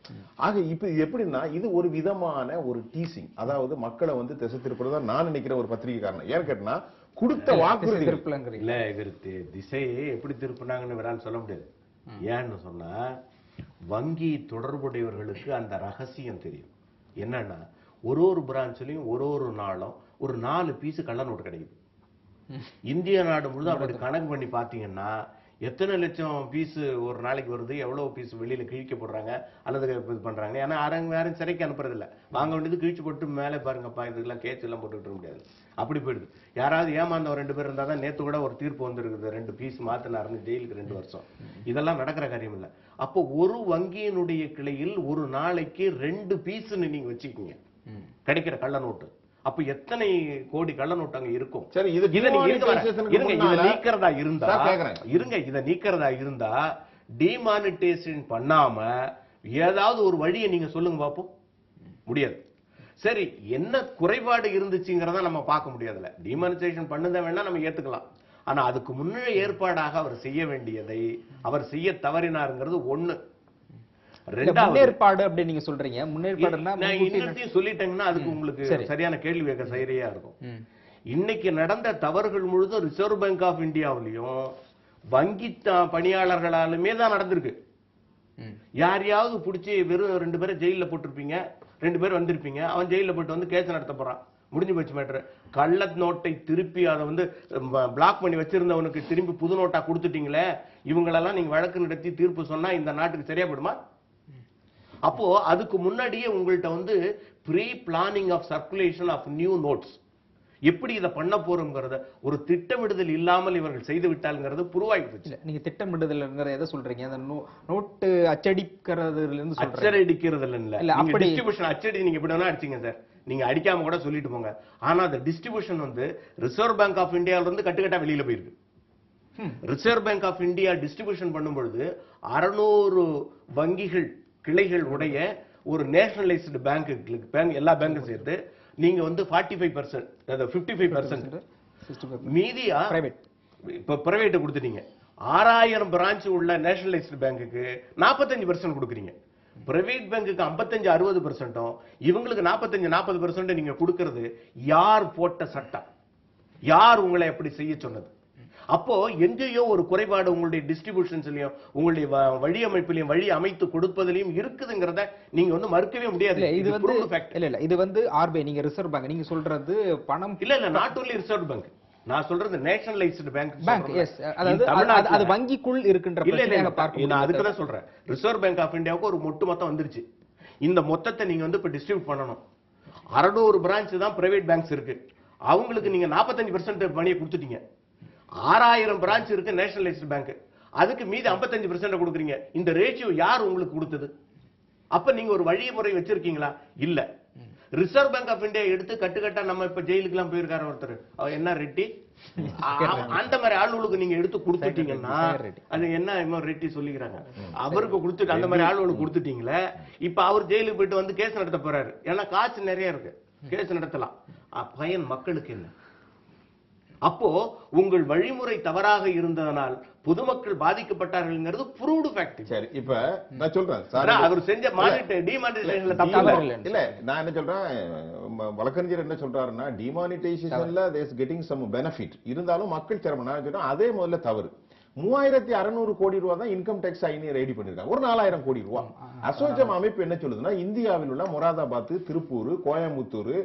ஆக இப்ப எப்படின்னா இது ஒரு விதமான ஒரு டீசிங், அதாவது மக்களை வந்து திசை திருப்புறதா நான் நினைக்கிற ஒரு பத்திரிகை காரணம். ஏன்னு கேட்டா கொடுத்த வாக்குறுதி இல்ல திசையை எப்படி திருப்பினாங்கன்னு வேறான்னு சொல்ல முடியாது. ஏன்னு சொன்னா வங்கி தொடர்புடையவர்களுக்கு அந்த ரகசியம் தெரியும். என்னன்னா ஒரு பிரான்ச்லயும் ஒரு நாளும் ஒரு 4 பீஸ் கள்ள நோட்டு கிடைக்குது. இந்திய நாடு முழுதும் அப்படி கணக்கு பண்ணி பாத்தீங்கன்னா எத்தனை லட்சம் பீஸ் ஒரு நாளைக்கு வருது, எவ்வளவு பீஸ் வெளியில கிழிக்க போடுறாங்க அல்லது இது பண்றாங்க. ஏன்னா யாரும் சிறைக்கு அனுப்புறது இல்ல, வாங்க வேண்டியது கிழிச்சு போட்டு மேலே பாருங்கப்பா இதெல்லாம் கேஸ் எல்லாம் போட்டுக்கிட்டு முடியாது, அப்படி போயிடுது. யாராவது ஏமாந்தவன் 2 பேர் இருந்தா தான். நேத்து கூட ஒரு தீர்ப்பு வந்திருக்குது, 2 பீஸ் மாத்தினாருன்னு ஜெயிலுக்கு 2 வருஷம். இதெல்லாம் நடக்கிற காரியம் இல்ல. அப்போ ஒரு வங்கியினுடைய கிளையில் ஒரு நாளைக்கு 2 பீஸ்ன்னு நீங்க வச்சுக்கீங்க கிடைக்கிற கள்ள நோட்டு. அப்ப எத்தனை கோடி கள்ள நோட்டு அங்க இருக்கும்? சரி, இதை நீக்கிறதா இருந்தா டிமானிட்டைசேஷன் பண்ணாம ஏதாவது ஒரு வழியை நீங்க சொல்லுங்க பாப்போம். முடியாது. சரி, என்ன குறைபாடு இருந்துச்சுங்கிறத நம்ம பார்க்க முடியாதுல. டிமானிட்டைசேஷன் பண்ணத வேணா நம்ம ஏத்துக்கலாம். ஆனா அதுக்கு முன்னே ஏற்பாடாக அவர் செய்ய வேண்டியதை அவர் செய்ய தவறினாருங்கிறது ஒண்ணு. முன்னேற்பாடு அப்படி நீங்க சொல்றீங்க. முன்னேற்பாடுன்னா சொல்லிட்டீங்கன்னா அதுக்கு உங்களுக்கு சரியான கேள்வி கேட்க சரியா இருக்கும். இன்னைக்கு நடந்த தவறுகள் முழுதும் ரிசர்வ் பேங்க் ஆஃப் இந்தியாவிலையும் வங்கி பணியாளர்களாலுமே தான் நடந்திருக்கு. யாரையாவது பிடிச்சி வெறும் 2 பேரை ஜெயில போட்டிருப்பீங்க, 2 பேர் வந்திருப்பீங்க, அவன் ஜெயில போயிட்டு வந்து கேஸ் நடத்த போறான், முடிஞ்சு போச்சு மேட்ரு. கள்ள நோட்டை திருப்பி அதை வந்து பிளாக் பண்ணி வச்சிருந்தவனுக்கு திரும்பி புது நோட்டா கொடுத்துட்டீங்களே, இவங்களெல்லாம் நீங்க வழக்கு நடத்தி தீர்ப்பு சொன்னா இந்த நாட்டுக்கு சரியா போடுமா? அப்போ அதுக்கு முன்னாடியே உங்கள்ட்ட வந்து pre planning of circulation of new notes, எப்படி இதை பண்ண போறோம்ங்கறத ஒரு திட்டமிடுதல் இல்லாமல் இவர்கள் செய்து விட்டால்ங்கிறது புரிவாகி போச்சு. நீங்க திட்டமிடுதல்ங்கறத எதை சொல்றீங்க? அந்த நோட்டு அச்சடிக்கிறதுல இருந்து சொல்றீங்க. அச்சடிக்கிறதுல இல்ல, நீங்க டிஸ்ட்ரிபியூஷன் அச்சடி நீங்க எப்படி வேணா அடிச்சீங்க சார், நீங்க அடிக்காம கூட சொல்லிட்டு போங்க. ஆனா அந்த டிஸ்ட்ரிபியூஷன் வந்து ரிசர்வ் பேங்க் ஆஃப் இந்தியாவில இருந்து கட்டுக்கட்டா வெளியில போயிருக்கு. Reserve Bank of India distribution பண்ணும்பொழுது 600 வங்கிகள் கிளைகள் உடைய ஒரு நேஷனலைஸ்டு பேங்க், எல்லா பேங்கும் சேர்த்து நீங்க வந்து 45%, 55% மீதியா இப்ப பிரைவேட் கொடுத்துட்டீங்க. 6000 பிரான்ச் உள்ள நேஷனலைஸ்டு பேங்குக்கு 45% கொடுக்குறீங்க. பிரைவேட் பேங்குக்கு 55-60%, இவங்களுக்கு 45-40% நீங்க கொடுக்கிறது யார் போட்ட சட்டம்? யார் உங்களை எப்படி செய்ய சொன்னது? அப்போ எங்கேயோ ஒரு குறைபாடு உங்களுடைய டிஸ்ட்ரிபியூஷன்ஸ்லயும் உங்களுடைய வழி வழி அமைத்து கொடுப்பதிலையும் இருக்குதுங்கிறத நீங்க வந்து மறுக்கவே முடியாது. இது வந்து ஆர்பிஐ, நீங்க ரிசர்வ் பேங்க் நீங்க சொல்றது பணம் இல்ல, நாட் ஒன்லி ரிசர்வ் பேங்க், நான் சொல்றது நேஷனலைஸ்டு பேங்க். எஸ், அதாவது அது வங்கிக்குள் இருக்கின்ற பிரச்சனையை பார்க்க. நான் அதுக்கு தான் சொல்றேன், ரிசர்வ் பேங்க் ஆஃப் இந்தியாவுக்கு ஒரு மொத்தம் வந்துருச்சு. இந்த மொத்தத்தை நீங்க வந்து இப்ப டிஸ்ட்ரிபியூட் பண்ணணும். 600 பிரான்ச் தான் பிரைவேட் பேங்க்ஸ் இருக்கு, அவங்களுக்கு நீங்க 45% மணியை கொடுத்துட்டீங்க. 6000 பிரான்ச் இருக்கு நேஷனலைஸ்டு பேங்க், அதுக்கு மீதி 55% கொடுக்குறீங்க. இந்த ரேஷியோ யார் உங்களுக்கு கொடுத்தது? அப்ப நீங்க ஒரு வழிமுறை வச்சிருக்கீங்களா? இல்ல. ரிசர்வ் பேங்க் ஆஃப் இந்தியா எடுத்து கட்டுக்கட்டா நம்ம இப்ப ஜெயிலுக்கு எல்லாம் போயிருக்காரு ஒருத்தர், என்ன ரெட்டி, அந்த மாதிரி ஆளுகளுக்கு நீங்க எடுத்து கொடுத்துட்டீங்கன்னா அது என்ன இன்னும் ரெட்டி சொல்லிக்கிறாங்க, அவருக்கு கொடுத்துட்டு அந்த மாதிரி ஆளுகளுக்கு கொடுத்துட்டீங்களே. இப்ப அவர் ஜெயிலுக்கு போயிட்டு வந்து கேஸ் நடத்த போறாரு. ஏன்னா காசு நிறைய இருக்கு, கேஸ் நடத்தலாம். பயன் மக்களுக்கு என்ன? அப்போ உங்கள் வழிமுறை தவறாக இருந்ததனால் பொதுமக்கள் பாதிக்கப்பட்டார்கள்ங்கிறது ப்ரூவ்டு ஃபேக்ட். சரி, இப்ப நான் சொல்றேன் சார், அவர் செஞ்ச டிமானிட்டைசேஷன்ல தப்பு இல்ல. நான் என்ன சொல்றேன், வழக்கறிஞர் என்ன சொல்றாருன்னா டிமானிட்டைசேஷன்ல there is getting some benefit, இருந்தாலும் மக்கள் சிரமம். நான் சொல்றேன் அதே முதல்ல தவறு. 3600 கோடி ரூபாய் தான் இன்கம் டேக்ஸ் ரெடி பண்ணிருக்காங்க. ஒரு 4000 கோடி ரூபாய். அசோச்சம் அமைப்பு என்ன சொல்லுதுன்னா, இந்தியாவில் உள்ள மொராதாபாத், திருப்பூர், கோயம்புத்தூர்,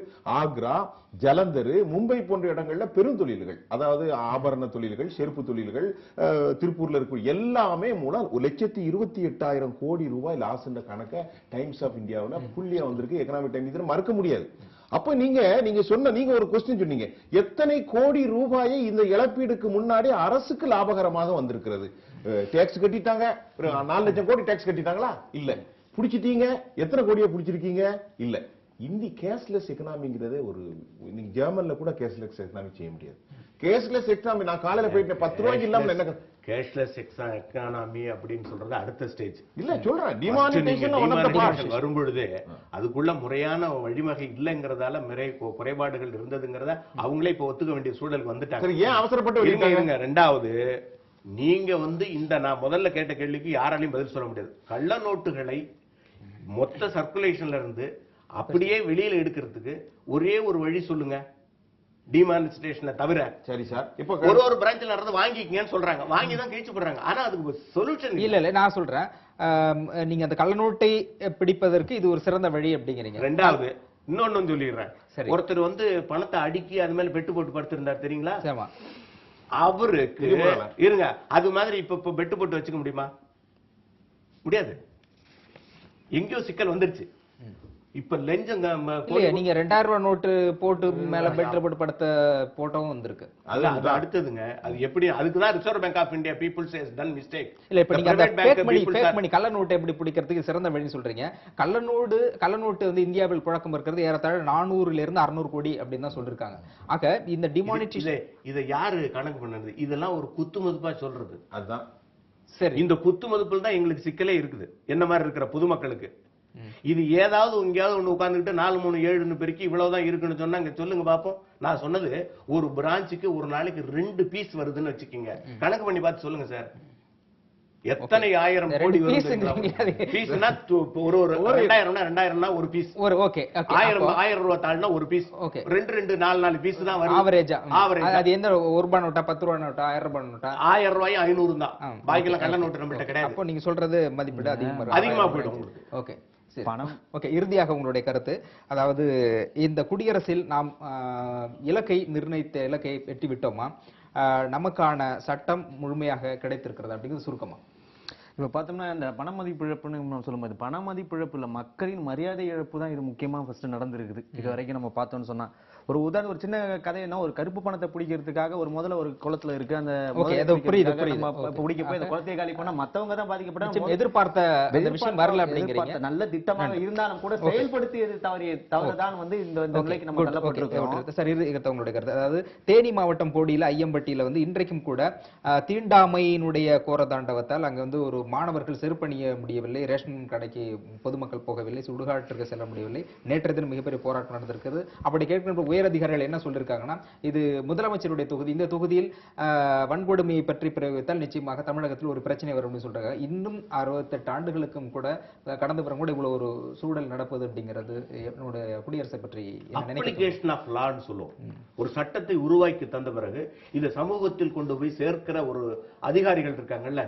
ஆக்ரா, ஜலந்தர், மும்பை போன்ற இடங்கள்ல பெருந்தொழில்கள், அதாவது ஆபரண தொழில்கள், செருப்பு தொழில்கள், திருப்பூர்ல இருக்க எல்லாமே மூலம் 1,28,000 கோடி ரூபாய் லாஸ் என்ற கணக்க டைம்ஸ் ஆஃப் இந்தியாவுல புள்ளியா வந்திருக்கு. எக்கனாமிக் டைம்ஸ் இதை மறுக்க முடியாது. அப்ப நீங்க சொன்ன நீங்க ஒரு கொஸ்டின் சொன்னீங்க, எத்தனை கோடி ரூபாயை இந்த இழப்பீடுக்கு முன்னாடி அரசுக்கு லாபகரமாக வந்திருக்கிறது? டாக்ஸ் கட்டிட்டாங்க, 4 லட்சம் கோடி டாக்ஸ் கட்டிட்டாங்களா? இல்ல. புடிச்சிட்டீங்க, எத்தனை கோடியை புடிச்சிருக்கீங்க? இல்ல. இந்தி கேஷ்லெஸ் எக்கனாமிங்கிறதே ஒரு, நீங்க ஜெர்மன்ல கூட கேஷ்லெஸ் எக்கனாமி செய்ய முடியாது. கேஷ்லெஸ் எக்கனாமி, நான் காலையில போயிட்டு 10 ரூபாய்க்கு இல்லாம என்ன கேஷ்லெஸ் எக்கானமி அப்படின்னு சொல்றது அடுத்த ஸ்டேஜ். இல்ல சொல்றேன், டிமானிடைசேஷன் வரும்பொழுது அதுக்குள்ள முறையான வழிவகை இல்லைங்கிறதால நிறைய குறைபாடுகள் இருந்ததுங்கிறத அவங்களே இப்ப ஒத்துக்க வேண்டிய சூழலுக்கு வந்துட்டாங்க. ஏன் அவசரப்பட்டு? ரெண்டாவது, நீங்க இந்த நான் முதல்ல கேட்ட கேள்விக்கு யாராலையும் பதில் சொல்ல முடியாது. கள்ள நோட்டுகளை மொத்த சர்க்குலேஷன்ல இருந்து அப்படியே வெளியில எடுக்கிறதுக்கு ஒரே ஒரு வழி சொல்லுங்க, டிமானிஸ்ட்ரேஷனை தவிர. சரி சார், இப்ப ஒரு பிரான்ச்ல இருந்து வாங்கிக்கங்கன்னு சொல்றாங்க, வாங்கி தான் கழிச்சு போடுறாங்க. ஆனா அதுக்கு சொல்யூஷன் இல்ல. நான் சொல்றேன், நீங்க அந்த கள்ளநோட்டை பிடிப்பதற்கு இது ஒரு சிறந்த வழி அப்படிங்கிறீங்க. ரெண்டாவது இன்னொன்னு சொல்லிடுறேன். ஒருத்தர் பணத்தை அடுக்கி அது மேல பெட்டு போட்டு படுத்திருந்தார் தெரியுங்களா? அவருக்கு இருங்க, அது மாதிரி இப்ப பெட்டு போட்டு வச்சுக்க முடியுமா? முடியாது. எங்கேயோ சிக்கல் வந்துருச்சு. இப்ப லஞ்சம் நீங்க 2000 ரூபாய் நோட்டு போட்டு மேல பெட்ல போட்டு படுத்த போட்டோவும் வந்திருக்கு. அது அடுத்ததுங்க. அது எப்படி? அதுக்குதான் Reserve Bank of India people's has done mistake. இல்ல, இப்ப நீங்க அந்த ஃபேக் மணி கள்ள நோட்டை எப்படி பிடிக்கிறதுக்கு சிறந்த வழி சொல்றீங்க. கள்ள நோட்டு இந்தியாவில் புழக்கம் இருக்கிறது ஏறத்தாழ 400 இருந்து 600 கோடி அப்படின்னு தான் சொல்லிருக்காங்க. ஆக இந்த டிமானிட்டேஷன் இதை யாரு கணக்கு பண்ணது? இதெல்லாம் ஒரு குத்து மதிப்பா சொல்றது. அதுதான் சரி. இந்த குத்து மதிப்பில் தான் எங்களுக்கு சிக்கலே இருக்குது, என்ன மாதிரி இருக்கிற பொதுமக்களுக்கு. இது ஏதாவது எங்கேயாவது ஒண்ணு உட்கார்ந்துட்டு 4 3 7 பெருக்கி இவ்வளவுதான் இருக்குன்னு சொன்னா சொல்லுங்க பாப்போம். நான் சொன்னது ஒரு பிரான்ச்சுக்கு ஒரு நாளைக்கு 2 பீஸ் வருதுன்னு வச்சுக்கீங்க, கணக்கு பண்ணி பார்த்து சொல்லுங்க சார். எத்தனை ஆயிரம் கோடி பீஸ்னா ஒரு 2000 ஒரு பீஸ். 1000 ரூபாய் தாள்னா ஒரு பீஸ். 2 4 பீஸ் தான் வரும் ஆவரேஜா. அது எந்த 1 ரூபாய் நோட்டா, 10 ரூபாய் நோட்டா, 1000 ரூபாய் நோட்டா? 1000 ரூபாய் 500 தான். பாக்கிலாம் கள்ள நோட்டு நம்மகிட்ட கிடையாது. அப்போ நீங்க சொல்றது மதிப்பீடு அதிகமா போயிடும். ஓகே, பணம். ஓகே, இறுதியாக உங்களுடைய கருத்து. அதாவது இந்த குடியரசில் நாம் நிர்ணயித்த இலக்கை எட்டி விட்டோமா? நமக்கான சட்டம் முழுமையாக கிடைத்திருக்கிறது அப்படிங்கிறது சுருக்கமா? இப்ப பார்த்தோம்னா இந்த பண மதிப்பு இழப்புன்னு சொல்லும்போது, பண மதிப்பு இழப்பு இல்ல, மக்களின் மரியாதை இழப்பு தான் இது முக்கியமா ஃபர்ஸ்ட் நடந்திருக்குது. இது வரைக்கும் நம்ம பார்த்தோம்னு சொன்னா, ஒரு உதாரணம், ஒரு சின்ன கதை என்ன, ஒரு கருப்பு பணத்தை பிடிக்கிறதுக்காக ஒரு முதல்ல ஒரு குளத்துல இருக்கு, அந்த பிடிக்க போய் அந்த குளத்தை காலி பண்ணா மத்தவங்க தான் பாதிக்கப்பட்டாங்க. எதிர்பார்த்த விஷயம் வரல அப்படிங்கிறீங்க. நல்ல திட்டமாக இருந்தாலும் கூட செயல்படுத்தியது தவறுதான் இந்த நிலைக்கு நம்ம தள்ளப்பட்டிருக்கோம். சரி, உங்களுடைய கருத்து. அதாவது தேனி மாவட்டம் போடியில ஐயம்பட்டியில இன்றைக்கும் கூட தீண்டாமையினுடைய கோரதாண்டவத்தால் அங்க ஒரு மாணவர்கள் செருப்பணிய முடியவில்லை, ரேஷன் கடைக்கு பொதுமக்கள் போகவில்லை, சுடுகாட்டிற்கு செல்ல முடியவில்லை. நேற்றைய தினம் மிகப்பெரிய போராட்டம் நடந்திருக்கிறது. அப்படி கேட்கின்ற உயர் அதிகாரிகள் என்ன சொல்லியிருக்காங்கன்னா, இது முதலமைச்சருடைய தொகுதி, இந்த தொகுதியில் வன்கொடுமையை பற்றி பிரயோகித்தால் நிச்சயமாக தமிழகத்தில் ஒரு பிரச்சனை வரும் சொல்றாங்க. இன்னும் 68 ஆண்டுகளுக்கும் கூட கடந்த பிறகு கூட இவ்வளவு ஒரு சூழல் நடப்பது அப்படிங்கிறது என்னுடைய குடியரசை பற்றி அப்ளிகேஷன் ஆஃப் லான்னு சொல்லுவோம். ஒரு சட்டத்தை உருவாக்கி தந்த பிறகு இந்த சமூகத்தில் கொண்டு போய் சேர்க்கிற ஒரு அதிகாரிகள் இருக்காங்கல்ல,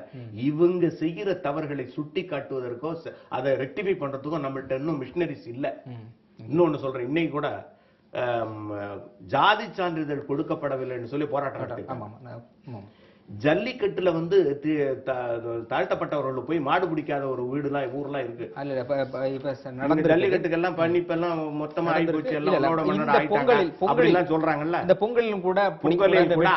இவங்க செய்கிற தவறுகளை சுட்டி காட்டுவதற்கோ அதை ரெக்டிஃபை பண்றதுக்கோ நம்மள்ட்ட இன்னும் மிஷினரிஸ் இல்ல. இன்னொன்னு சொல்றேன், இன்னைக்கு கூட ஜாதி சான்றிதழ் கொடுக்கப்படவில்லைன்னு சொல்லி போராட்டம் நடத்திருக்காங்க. ஜல்லிக்கட்டுல தாழ்த்தப்பட்டவர்கள் போய் மாடு பிடிக்காத ஒரு வீடுலாம் ஊர்லாம் இருக்கு. ஜல்லிக்கட்டுக்கெல்லாம் பண்ணி இப்ப எல்லாம் மொத்தமா ஆகி போச்சு, எல்லாம் சொல்றாங்கல்ல. இந்த பொங்கலும் கூட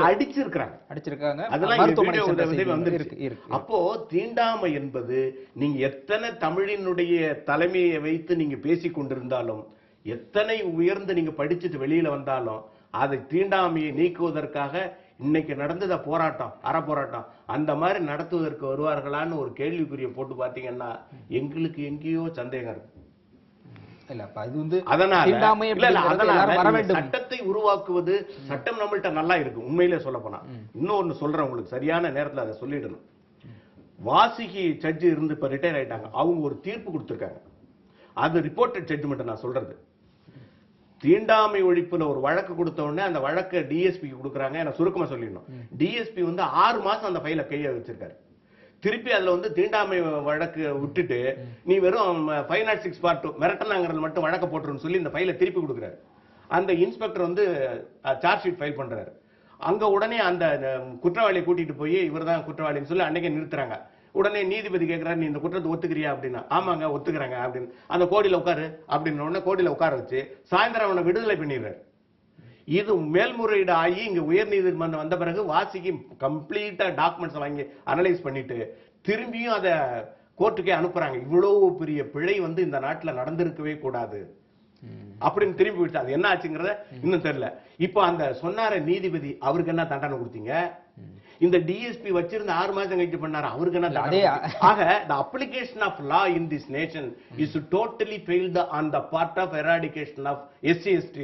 அடிச்சிருக்காங்க. அதெல்லாம் வந்துருக்கு. அப்போ தீண்டாமை என்பது நீங்க எத்தனை தமிழினுடைய தலைமையை வைத்து நீங்க பேசிக் கொண்டிருந்தாலும், எத்தனை உயர்ந்து நீங்க படிச்சுட்டு வெளியில வந்தாலும், அதை தீண்டாமையை நீக்குவதற்காக இன்னைக்கு நடந்தத போராட்டம், போராட்டம் அந்த மாதிரி நடத்துவதற்கு வருவார்களான்னு ஒரு கேள்விக்குரிய போட்டு பாத்தீங்கன்னா எங்களுக்கு எங்கேயோ சந்தேகம் இருக்கு. சட்டத்தை உருவாக்குவது, சட்டம் நம்மள்ட்ட நல்லா இருக்கு உண்மையிலே சொல்ல போனா. இன்னொன்னு சொல்றேன் உங்களுக்கு, சரியான நேரத்தில் அதை சொல்லிடணும். வாசிகி ஜட்ஜி இருந்து இப்ப ரிட்டையர் ஆயிட்டாங்க. அவங்க ஒரு தீர்ப்பு கொடுத்திருக்காங்க, அது ரிப்போர்ட்டட் ஜட்ஜ்மெண்ட். நான் சொல்றது, தீண்டாமை ஒழிப்புல ஒரு வழக்கு கொடுத்த உடனே அந்த வழக்கை டிஎஸ்பிக்கு கொடுக்குறாங்க. எனக்கு சுருக்கமா சொல்லிடணும், டிஎஸ்பி வந்து 6 மாசம் அந்த ஃபைல கையை வச்சிருக்காரு. திருப்பி அதுல வந்து தீண்டாமை வழக்கு விட்டுட்டு நீ வெறும் 506(2) மிரட்டனாங்கிறது மட்டும் வழக்க போட்டுருன்னு சொல்லி இந்த ஃபைலை திருப்பி கொடுக்குறாரு. அந்த இன்ஸ்பெக்டர் வந்து சார்ஜ் ஷீட் ஃபைல் பண்றாரு. அங்க உடனே அந்த குற்றவாளியை கூட்டிட்டு போய் இவர்தான் குற்றவாளின்னு சொல்லி அன்னைக்கே நிறுத்துறாங்க. உடனே நீதிபதி கேட்கிறாரு, நீ இந்த குற்றத்தை ஒத்துக்கிறியா அப்படின்னா, ஆமாங்க ஒத்துக்கிறாங்க அப்படின்னு. அந்த கோடியில உட்காரு அப்படின்னு உடனே கோடியில உட்கார வச்சு சாயந்தரம் அவனை விடுதலை பண்ணிடுறாரு. இது மேல்முறையீடு ஆகி இங்க உயர் நீதிமன்றம் வந்த பிறகு வாசிக்கு கம்ப்ளீட்டா டாக்குமெண்ட்ஸ் வாங்கி அனலைஸ் பண்ணிட்டு திரும்பியும் அதை கோர்ட்டுக்கே அனுப்புறாங்க. இவ்வளவு பெரிய பிழை வந்து இந்த நாட்டுல நடந்திருக்கவே கூடாது அப்படின்னு திரும்பி விட்டு அது என்ன ஆச்சுங்கிறத இன்னும் தெரியல. இப்போ அந்த சொன்னார நீதிபதி அவருக்கு என்ன தண்டனை கொடுத்தீங்க? இந்த டிஎஸ்பி வச்சிருந்த 6 மாசம் கழிச்சு பண்ணாரு, அவருக்கு என்ன தண்டனை? ஆக the application of law in this nation is totally failed on the part of eradication of SC/ST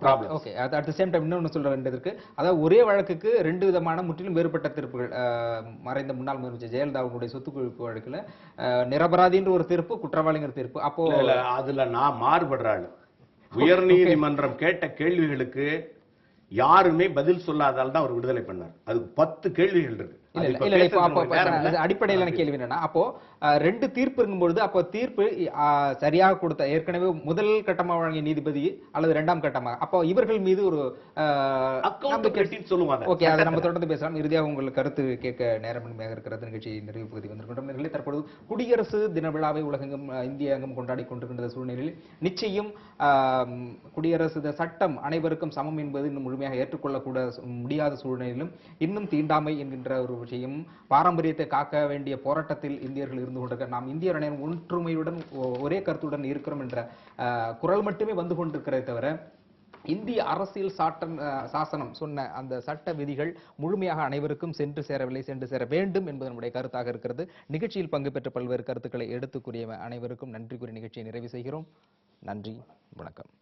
problems. Okay, at the same time இன்னொன்னு சொல்ல வேண்டியது இருக்கு. அதாவது ஒரே வழக்குக்கு 2 விதமான முற்றிலும் வேறுபட்ட தீர்ப்புகள். மறைந்த முன்னாள் முதலமைச்சர் ஜெயலலிதா அவர்களுடைய சொத்து குவிப்பு வழக்குல நிரபராதின்ற ஒரு தீர்ப்பு, குற்றவாளிங்கிற தீர்ப்பு. அப்போ அதுல நான் மாறுபடுறாள். உயர் நீதிமன்றம் கேட்ட கேள்விகளுக்கு யாருமே பதில் சொல்லாதால் தான் அவர் விடுதலை பண்ணார். அதுக்கு 10 கேள்விகள் இருக்கு. அடிப்படையிலான கேள்வி என்னன்னா, அப்போ 2 தீர்ப்பு இருக்கும்பொழுது அப்போ தீர்ப்பு சரியாக கொடுத்த ஏற்கனவே முதல் கட்டமா வழங்கிய நீதிபதி அல்லது 2ஆம் கட்டமா, அப்போ இவர்கள் மீது ஒரு சொல்லுவாங்க. ஓகே, அதை நம்ம தொடர்ந்து பேசலாம். இறுதியாக உங்கள் கருத்து கேட்க நேரமின்மையாக இருக்கிறது. நிகழ்ச்சி நிறைவு பகுதி வந்திருக்கின்றோம். தற்பொழுது குடியரசு தின விழாவை உலகெங்கும் இந்திய அங்கம் கொண்டாடி கொண்டிருக்கின்ற சூழ்நிலையில் நிச்சயம் குடியரசு சட்டம் அனைவருக்கும் சமம் என்பது இன்னும் முழுமையாக ஏற்றுக்கொள்ளக்கூட முடியாத சூழ்நிலையிலும் இன்னும் தீண்டாமை என்கின்ற ஒரு விஷயம் பாரம்பரியத்தை காக்க வேண்டிய போராட்டத்தில் இந்தியர்கள் இருந்து கொண்டிருக்க, நாம் இந்தியர் அனைவரும் ஒற்றுமையுடன் ஒரே கருத்துடன் இருக்கிறோம் என்ற குரல் மட்டுமே வந்து கொண்டிருக்கிறதை தவிர இந்திய அரசியல் சாசனம் சொன்ன அந்த சட்ட விதிகள் முழுமையாக அனைவருக்கும் சென்று சேரவில்லை, சென்று சேர வேண்டும் என்பது நம்முடைய கருத்தாக இருக்கிறது. நிகழ்ச்சியில் பங்கு பெற்ற பல்வேறு கருத்துக்களை எடுத்துக் கூறிய அனைவருக்கும் நன்றி கூறி நிகழ்ச்சியை நிறைவு செய்கிறோம். நன்றி, வணக்கம்.